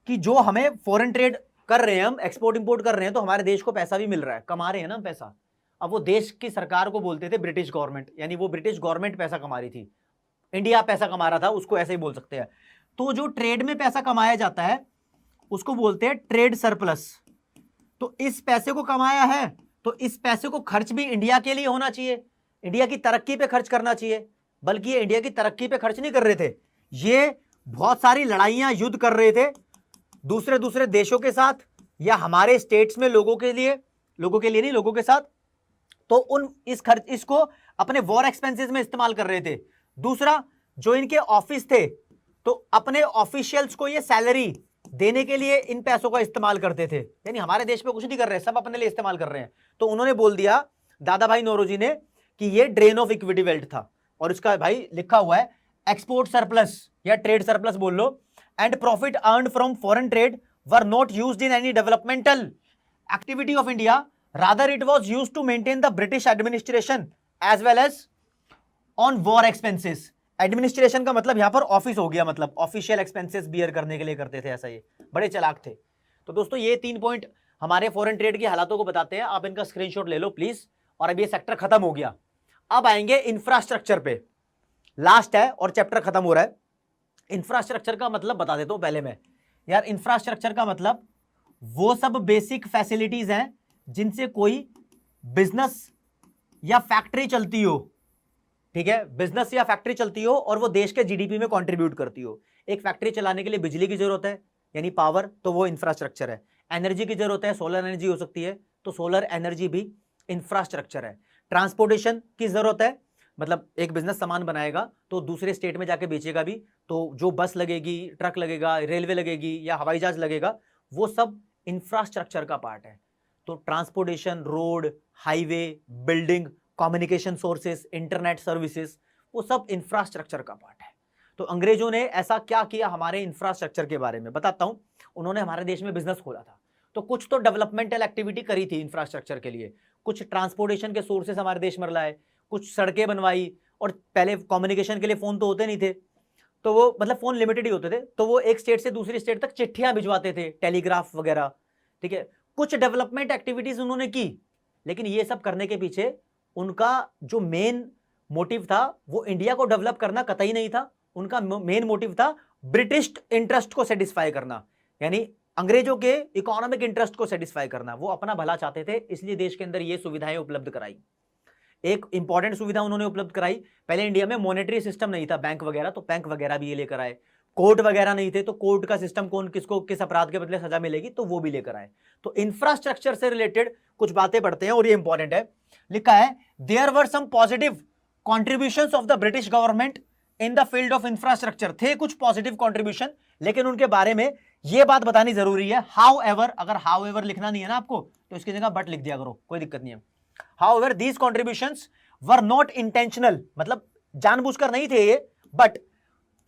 Speaker 1: कि जो हमें फॉरेन ट्रेड कर रहे हैं, हम एक्सपोर्ट इंपोर्ट कर रहे हैं, तो हमारे देश को पैसा भी मिल रहा है, कमा रहे हैं ना पैसा। अब वो देश की सरकार को बोलते थे ब्रिटिश गवर्नमेंट, यानी वो ब्रिटिश गवर्नमेंट पैसा कमा रही थी, इंडिया पैसा कमा रहा था, उसको ऐसे ही बोल सकते हैं। तो जो ट्रेड में पैसा कमाया जाता है उसको बोलते हैं ट्रेड सरप्लस। तो इस पैसे को कमाया है, तो इस पैसे को खर्च भी इंडिया के लिए होना चाहिए, इंडिया की तरक्की पे खर्च करना चाहिए। बल्कि ये इंडिया की तरक्की पे खर्च नहीं कर रहे थे, ये बहुत सारी लड़ाइयां, युद्ध कर रहे थे दूसरे दूसरे देशों के साथ, या हमारे स्टेट्स में लोगों के लिए नहीं, लोगों के साथ। तो उन इस खर्च, इसको अपने वॉर एक्सपेंसेस में इस्तेमाल कर रहे थे। दूसरा, जो इनके ऑफिस थे, तो अपने ऑफिशियल्स को ये सैलरी देने के लिए इन पैसों का इस्तेमाल करते थे। यानी हमारे देश में कुछ नहीं कर रहे, सब अपने लिए इस्तेमाल कर रहे हैं। तो उन्होंने बोल दिया दादा भाई नौरोजी ने कि ये ड्रेन ऑफ इक्विटी वेल्थ था, और इसका भाई लिखा हुआ है एक्सपोर्ट सरप्लस या ट्रेड सरप्लस बोल लो। And profit earned from foreign trade were not used in any developmental activity of India, rather it was used to maintain the British administration as well as on war expenses. Administration का मतलब यहां पर office हो गया, मतलब official expenses beer करने के लिए करते थे ऐसा। ये बड़े चालाक थे। तो दोस्तों ये 3 पॉइंट हमारे फॉरेन ट्रेड की हालातों को बताते हैं, आप इनका स्क्रीनशॉट ले लो प्लीज। और अब ये सेक्टर खत्म हो गया, अब आएंगे इंफ्रास्ट्रक्चर पे, लास्ट है और चैप्टर खत्म हो रहा है। इंफ्रास्ट्रक्चर का मतलब बता देता हूं पहले मैं यार। इंफ्रास्ट्रक्चर का मतलब वो सब बेसिक फैसिलिटीज हैं जिनसे कोई बिजनेस या फैक्ट्री चलती हो, ठीक है, बिजनेस या फैक्ट्री चलती हो और वो देश के जीडीपी में कंट्रीब्यूट करती हो। एक फैक्ट्री चलाने के लिए बिजली की जरूरत है, यानी पावर, तो वो इंफ्रास्ट्रक्चर है। एनर्जी की जरूरत है, सोलर एनर्जी हो सकती है, तो सोलर एनर्जी भी इंफ्रास्ट्रक्चर है। ट्रांसपोर्टेशन की जरूरत है, मतलब एक बिजनेस सामान बनाएगा तो दूसरे स्टेट में जाके बेचेगा भी, तो जो बस लगेगी, ट्रक लगेगा, रेलवे लगेगी या हवाई जहाज लगेगा, वो सब इंफ्रास्ट्रक्चर का पार्ट है। तो transportation, road, highway, building, communication sources, internet services, वो सब इंफ्रास्ट्रक्चर का पार्ट है। तो अंग्रेजों ने ऐसा क्या किया हमारे इंफ्रास्ट्रक्चर के बारे में बताता हूं। उन्होंने हमारे देश में बिजनेस खोला था, तो कुछ तो डेवलपमेंटल एक्टिविटी करी थी इंफ्रास्ट्रक्चर के लिए, कुछ ट्रांसपोर्टेशन के सोर्सेस हमारे देश में लाए, कुछ सड़कें बनवाई। और पहले कम्युनिकेशन के लिए फोन तो होते नहीं थे, तो वो मतलब फोन लिमिटेड ही होते थे, तो वो एक स्टेट से दूसरी स्टेट तक चिट्ठियां भिजवाते थे, टेलीग्राफ वगैरह, ठीक है। कुछ डेवलपमेंट एक्टिविटीज उन्होंने की, लेकिन ये सब करने के पीछे उनका जो मेन मोटिव था वो इंडिया को डेवलप करना कतई नहीं था। उनका मेन मोटिव था ब्रिटिश इंटरेस्ट को सेटिस्फाई करना, यानी अंग्रेजों के इकोनॉमिक इंटरेस्ट को सेटिस्फाई करना। वो अपना भला चाहते थे, इसलिए देश के अंदर ये सुविधाएं उपलब्ध कराई। एक इंपॉर्टेंट सुविधा उन्होंने उपलब्ध कराई, पहले इंडिया में मॉनेटरी सिस्टम नहीं था, बैंक वगैरह, तो बैंक वगैरह भी ये लेकर आए। कोर्ट वगैरह नहीं थे, तो कोर्ट का सिस्टम, कौन किसको किस अपराध के बदले सजा मिलेगी, तो वो भी लेकर आए। तो इंफ्रास्ट्रक्चर से रिलेटेड कुछ बातें पढ़ते हैं और ये इंपॉर्टेंट है। लिखा है there were some positive contributions of the British government in the field of infrastructure. थे कुछ पॉजिटिव कॉन्ट्रीब्यूशन, लेकिन उनके बारे में यह बात बतानी जरूरी है। हाउ एवर, अगर हाउ एवर लिखना नहीं है ना आपको, तो इसकी जगह बट लिख दिया करो, कोई दिक्कत नहीं है। However these contributions were not intentional, मतलब जानबूझकर नहीं थे ये, but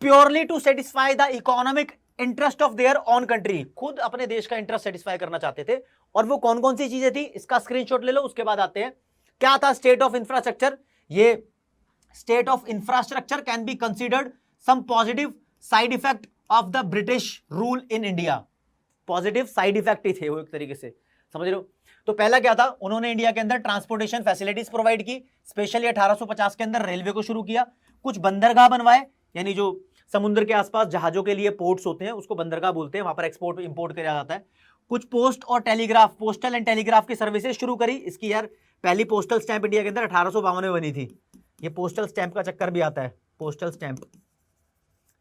Speaker 1: purely to satisfy the economic interest of their own country, खुद अपने देश का इंटरेस्ट सेटिस्फाई करना चाहते थे। और वो कौन कौन सी चीजें थी, इसका स्क्रीनशॉट ले लो, उसके बाद आते हैं। क्या था स्टेट ऑफ इंफ्रास्ट्रक्चर? ये state of infrastructure can be considered some positive side effect of the British rule in India. Positive side effect ही थे वो, एक तरीके से, समझ रहे हो। तो पहला क्या था, उन्होंने इंडिया के अंदर ट्रांसपोर्टेशन फैसिलिटीज प्रोवाइड की, स्पेशली 1850 के अंदर रेलवे को शुरू किया, कुछ बंदरगाह बनवाए, यानी जो समुद्र के आसपास जहाजों के लिए पोर्ट्स होते हैं उसको बंदरगाह बोलते हैं, वहां पर एक्सपोर्ट इंपोर्ट किया जाता है। कुछ पोस्ट और टेलीग्राफ, पोस्टल एंड टेलीग्राफ की सर्विसेज शुरू करी। इसकी यार पहली पोस्टल स्टैंप इंडिया के अंदर 1852 में बनी थी। ये पोस्टल स्टैंप का चक्कर भी आता है, पोस्टल स्टैंप,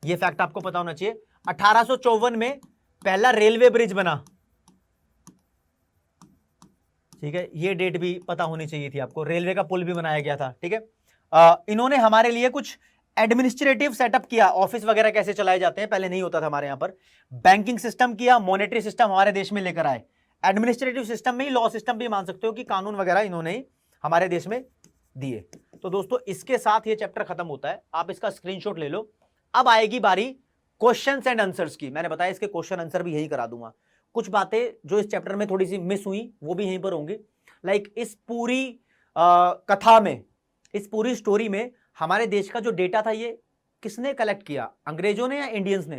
Speaker 1: ये फैक्ट आपको पता होना चाहिए। 1854 में पहला रेलवे ब्रिज बना, ठीक है, ये डेट भी पता होनी चाहिए थी आपको। रेलवे का पुल भी बनाया गया था, ठीक है। इन्होंने हमारे लिए कुछ एडमिनिस्ट्रेटिव सेटअप किया, ऑफिस वगैरह कैसे चलाए जाते हैं पहले नहीं होता था हमारे यहां पर। बैंकिंग सिस्टम किया, मॉनेटरी सिस्टम हमारे देश में लेकर आए। एडमिनिस्ट्रेटिव सिस्टम में ही लॉ सिस्टम भी मान सकते हो कि कानून वगैरह इन्होंने ही हमारे देश में दिए। तो दोस्तों इसके साथ ये चैप्टर खत्म होता है, आप इसका स्क्रीनशॉट ले लो। अब आएगी बारी क्वेश्चंस एंड आंसर्स की। मैंने बताया इसके क्वेश्चन आंसर भी यही करा दूंगा। कुछ बातें जो इस चैप्टर में थोड़ी सी मिस हुई वो भी यहीं पर होंगी। लाइक इस पूरी कथा में, इस पूरी स्टोरी में हमारे देश का जो डेटा था ये किसने कलेक्ट किया, अंग्रेजों ने या इंडियंस ने?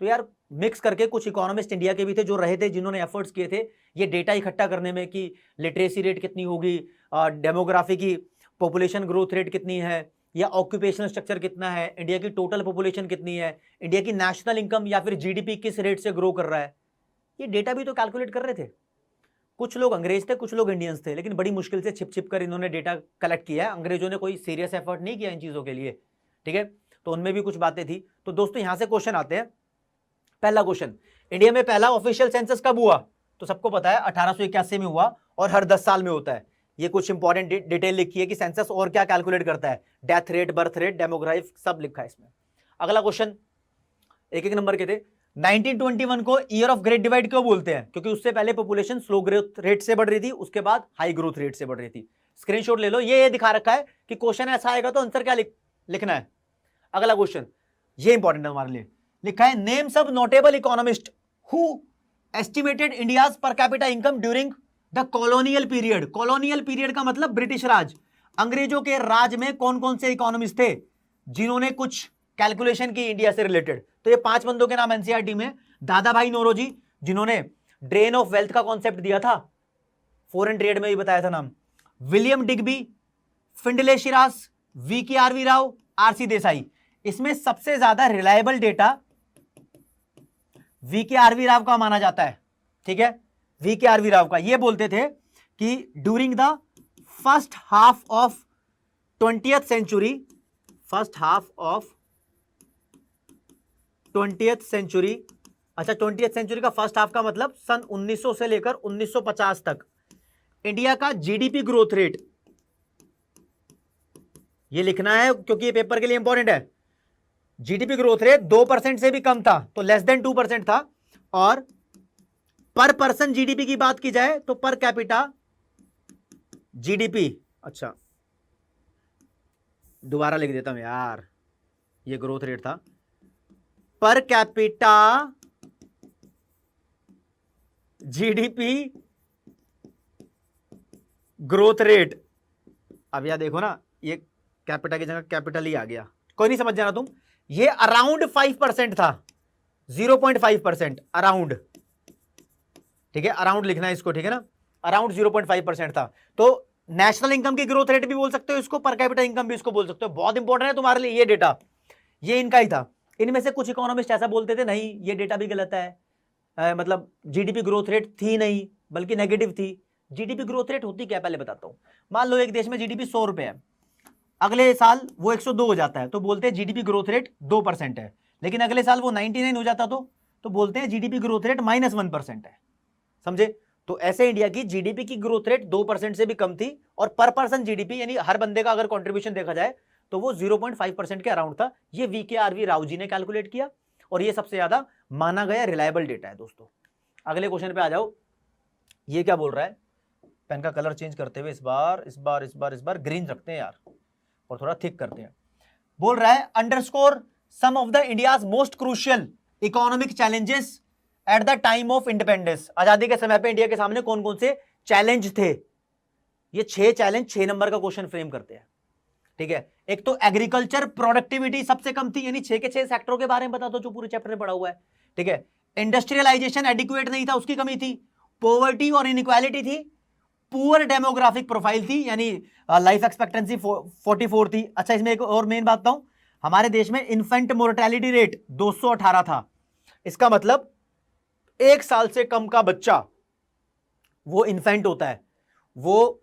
Speaker 1: तो यार मिक्स करके कुछ इकोनॉमिस्ट इंडिया के भी थे जो रहे थे, जिन्होंने एफर्ट्स किए थे ये डेटा इकट्ठा करने में कि लिटरेसी रेट कितनी होगी, डेमोग्राफी की पॉपुलेशन ग्रोथ रेट कितनी है, या ऑक्यूपेशनल स्ट्रक्चर कितना है, इंडिया की टोटल पॉपुलेशन कितनी है, इंडिया की नेशनल इनकम या फिर जीडीपी किस रेट से ग्रो कर रहा है, ये डेटा भी तो कैलकुलेट कर रहे थे। कुछ लोग अंग्रेज थे, कुछ लोग इंडियंस थे, लेकिन बड़ी मुश्किल से छिप छिप कर इन्होंने डेटा कलेक्ट किया है। अंग्रेजों ने कोई सीरियस एफर्ट नहीं किया इन चीजों के लिए, ठीक है। तो उनमें भी कुछ बातें थी। तो दोस्तों यहां से क्वेश्चन आते हैं। पहला क्वेश्चन, इंडिया में पहला ऑफिशियल सेंसस कब हुआ? तो सबको पता है 1881 में हुआ और हर 10 साल में होता है। ये कुछ इंपॉर्टेंट डिटेल लिखी है कि सेंसस और क्या कैलकुलेट करता है, death rate, birth rate, demographic, सब लिखा है इसमें। अगला क्वेश्चन एक एक नंबर के थे। 1921 को ईयर ऑफ ग्रेट डिवाइड क्यों बोलते हैं? क्योंकि उससे पहले पॉपुलेशन स्लो ग्रोथ रेट से बढ़ रही थी, उसके बाद हाई ग्रोथ रेट से बढ़ रही थी। स्क्रीनशॉट ले लो, ये दिखा रखा है कि क्वेश्चन ऐसा आएगा तो आंसर क्या लिखना है। अगला क्वेश्चन ये इंपॉर्टेंट है हमारे लिए, लिखा है नेम सब notable economist who estimated India's per capita income during the colonial period. Colonial period का मतलब ब्रिटिश राज, अंग्रेजों के राज में कौन कौन से इकोनॉमिस्ट थे जिन्होंने कुछ कैलकुलेशन की इंडिया से रिलेटेड? तो ये 5 बंदों के नाम एनसीईआरटी में। दादा भाई नौरोजी जिन्होंने ड्रेन ऑफ वेल्थ का कॉन्सेप्ट दिया था, फॉरेन ट्रेड में भी बताया था नाम। William Digby, Findlay Shirras, V K R V. Rao, R C. Desai. इसमें सबसे ज्यादा रिलायबल डेटा वी.के.आर.वी. राव का माना जाता है, ठीक है। वी.के.आर.वी. राव का ये बोलते थे कि during the first half of 20th century, first half of 20th century, अच्छा 20th सेंचुरी का फर्स्ट हाफ का मतलब सन 1900 से लेकर 1950 तक इंडिया का जीडीपी ग्रोथ रेट, ये लिखना है क्योंकि ये पेपर के लिए इंपॉर्टेंट है। जीडीपी ग्रोथ रेट 2% से भी कम था, तो लेस देन 2% था। और पर पर्सन जीडीपी की बात की जाए तो पर कैपिटा जीडीपी, अच्छा दोबारा लिख देता हूं यार, ये ग्रोथ रेट था, per capita GDP growth rate. अब यह देखो ना, ये कैपिटा की जगह कैपिटल ही आ गया, कोई नहीं समझ जाना तुम। ये अराउंड 5% था, 0.5% अराउंड, ठीक है, अराउंड लिखना है इसको, ठीक है ना, अराउंड 0.5% था। तो नेशनल इनकम की ग्रोथ रेट भी बोल सकते हो इसको, पर कैपिटा इनकम भी इसको बोल सकते हो। बहुत इंपॉर्टेंट है तुम्हारे लिए ये डेटा, ये इनका ही था। इनमें से कुछ इकोनॉमिस्ट ऐसा बोलते थे नहीं ये डेटा भी गलत है, मतलब जीडीपी ग्रोथ रेट थी नहीं बल्कि नेगेटिव थी। जीडीपी ग्रोथ रेट होती क्या पहले बताता हूं। मान लो एक देश में जीडीपी 100 रुपए है, अगले साल वो 102 हो जाता है, तो बोलते हैं जीडीपी ग्रोथ रेट 2% है। लेकिन अगले साल वो 99 हो जाता तो बोलते हैं जीडीपी ग्रोथ रेट -1% है, समझे। तो ऐसे इंडिया की जीडीपी की ग्रोथ रेट 2% से भी कम थी, और पर पर्सन जीडीपी यानी हर बंदे का अगर कंट्रीब्यूशन देखा जाए तो वो 0.5% के अराउंड था। ये वी.के.आर.वी. राव जी ने कैलकुलेट किया और ये सबसे ज्यादा माना गया रिलायबल डेटा है दोस्तों। अगले क्वेश्चन पे आ जाओ, ये क्या बोल रहा है, पेन का कलर चेंज करते हुए इस बार ग्रीन रखते हैं यार और थोड़ा थिक करते हैं। बोल रहा है underscore some of the India's most crucial economic challenges at the time of independence, आजादी के समय पे इंडिया के सामने कौन कौन से चैलेंज थे। ये 6 चैलेंज 6 नंबर का क्वेश्चन फ्रेम करते हैं, ठीक है। एक तो एग्रीकल्चर प्रोडक्टिविटी सबसे कम थी, यानी 6 के 6 सेक्टरों के बारे में बता दो जो पूरे चैप्टर में पढ़ा हुआ है, ठीक है। इंडस्ट्रियलाइजेशन एडिक्वेट नहीं था, उसकी कमी थी। पॉवर्टी और इनइक्वालिटी थी। पुअर डेमोग्राफिक प्रोफाइल थी, यानी लाइफ एक्सपेक्टेंसी 44 थी। अच्छा, इसमें एक और मेन बात बताऊं, हमारे देश में इन्फेंट मोर्टेलिटी रेट 218 था। इसका मतलब 1 साल से कम का बच्चा वो इन्फेंट होता है, वो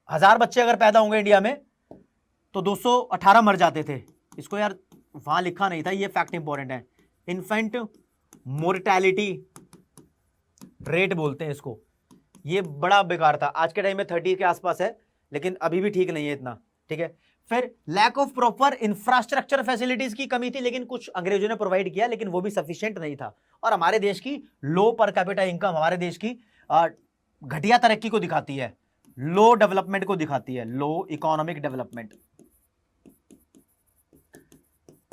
Speaker 1: 1000 बच्चे अगर पैदा होंगे इंडिया में तो 218 मर जाते थे। इसको यार वहां लिखा नहीं था, ये फैक्ट इंपॉर्टेंट है। इन्फेंट मोर्टेलिटी रेट बोलते हैं इसको, ये बड़ा बेकार था। आज के टाइम में 30 के आसपास है, लेकिन अभी भी ठीक नहीं है इतना, ठीक है। फिर lack of proper infrastructure facilities की कमी थी, लेकिन कुछ अंग्रेजों ने प्रोवाइड किया, लेकिन वो भी सफिशिएंट नहीं था। और हमारे देश की लो पर कैपिटा इनकम हमारे देश की घटिया तरक्की को दिखाती है, लो डेवलपमेंट को दिखाती है, लो इकोनॉमिक डेवलपमेंट।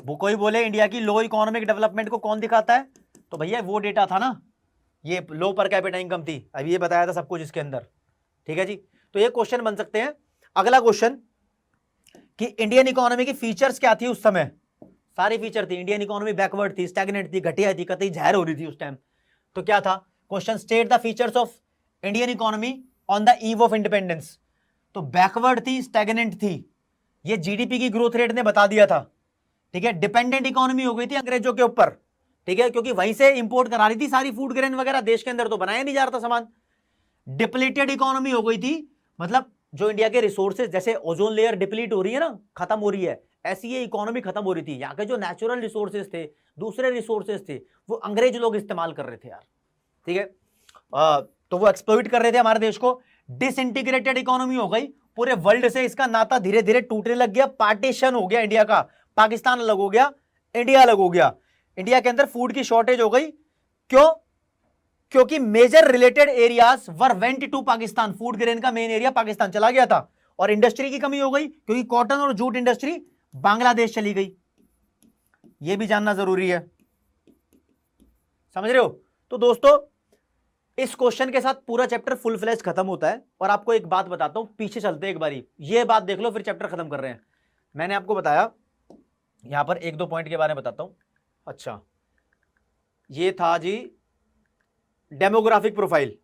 Speaker 1: वो कोई बोले इंडिया की लो इकोनॉमिक डेवलपमेंट को कौन दिखाता है, तो भैया वो डेटा था ना, ये लो पर कैपिटा इनकम थी, अभी ये बताया था सब कुछ इसके अंदर, ठीक है जी। तो ये क्वेश्चन बन सकते हैं। अगला क्वेश्चन कि इंडियन इकोनॉमी की फीचर्स क्या थी उस समय। सारी फीचर थी, इंडियन इकोनॉमी बैकवर्ड थी, स्टैग्नेंट थी, घटिया थी, कतई जहर हो रही थी उस टाइम। तो क्या था question, state the features of Indian economy on the eve of independence. तो बैकवर्ड थी, स्टैग्नेंट थी, ये जीडीपी की ग्रोथ रेट ने बता दिया था, ठीक है। डिपेंडेंट इकोनॉमी हो गई थी अंग्रेजों के ऊपर, ठीक है, क्योंकि वहीं से इंपोर्ट करा रही थी सारी फूड ग्रेन वगैरह, देश के अंदर तो बनाया नहीं जा रहा था सामान। डिप्लीटेड इकोनॉमी हो गई थी, मतलब जो इंडिया के रिसोर्सेज, जैसे ओजोन लेयर डिप्लीट हो रही है ना, खत्म हो रही है, ऐसी ये इकोनॉमी खत्म हो रही थी। यहाँ के जो नेचुरल रिसोर्सेज थे, दूसरे रिसोर्सेज थे, वो अंग्रेज लोग इस्तेमाल कर रहे थे यार, ठीक है। तो वो एक्सप्लॉइट कर रहे थे हमारे देश को। डिसइंटीग्रेटेड इकोनॉमी हो गई, पूरे वर्ल्ड से इसका नाता धीरे धीरे टूटने लग गया, पार्टीशन हो गया इंडिया का, पाकिस्तान अलग हो गया, इंडिया अलग हो गया। इंडिया के अंदर फूड की शॉर्टेज हो गई, क्यों? क्योंकि major related areas were went to Pakistan, food grain का मेन एरिया पाकिस्तान चला गया था। और इंडस्ट्री की कमी हो गई, क्योंकि कॉटन और जूट इंडस्ट्री बांग्लादेश चली गई। यह भी जानना जरूरी है, समझ रहे हो। तो दोस्तों, इस क्वेश्चन के साथ पूरा चैप्टर फुल फ्लेज खत्म होता है। और आपको एक बात बताता हूं, पीछे चलते एक बारी, ये बात देख लो, फिर चैप्टर खत्म कर रहे हैं। मैंने आपको बताया, यहां पर 1-2 पॉइंट के बारे में बताता हूं। अच्छा, ये था जी डेमोग्राफिक प्रोफाइल।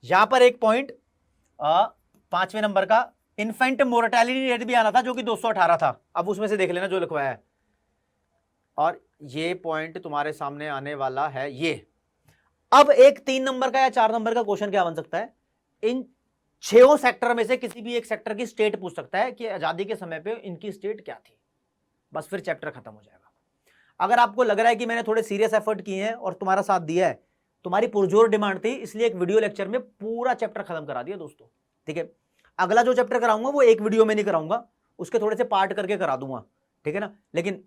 Speaker 1: यहां पर एक पॉइंट 5वें नंबर का इन्फेंट मोर्टेलिटी रेट भी आना था, जो कि 218 था। अब उसमें से देख लेना जो लिखवाया है। और ये पॉइंट तुम्हारे सामने आने वाला है ये। अब एक 3 नंबर का या 4 नंबर का क्वेश्चन क्या बन सकता है, इन 6 सेक्टर में से किसी भी एक सेक्टर की स्टेट पूछ सकता है कि आजादी के समय पे इनकी स्टेट क्या थी। बस फिर चैप्टर खत्म हो जाएगा। अगर आपको लग रहा है कि मैंने थोड़े सीरियस एफर्ट किए हैं और तुम्हारा साथ दिया है, तुम्हारी पुरजोर डिमांड थी, इसलिए एक वीडियो लेक्चर में पूरा चैप्टर खत्म करा दिया दोस्तों, ठीक है। अगला जो चैप्टर कराऊंगा वो एक वीडियो में नहीं कराऊंगा, उसके थोड़े से पार्ट करके करा दूंगा, ठीक है ना। लेकिन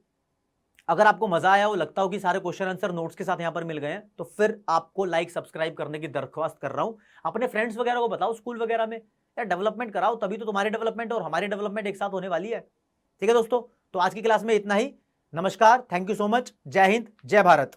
Speaker 1: अगर आपको मजा आया हो, लगता हो कि सारे क्वेश्चन आंसर नोट्स के साथ यहां पर मिल गए हैं, तो फिर आपको लाइक सब्सक्राइब करने की दरख्वास्त कर रहा हूं। अपने फ्रेंड्स वगैरह को बताओ, स्कूल वगैरह में यार डेवलपमेंट कराओ, तभी तो तुम्हारी डेवलपमेंट और हमारी डेवलपमेंट एक साथ होने वाली है, ठीक है दोस्तों। तो आज की क्लास में इतना ही। नमस्कार, थैंक यू सो मच, जय हिंद, जय भारत।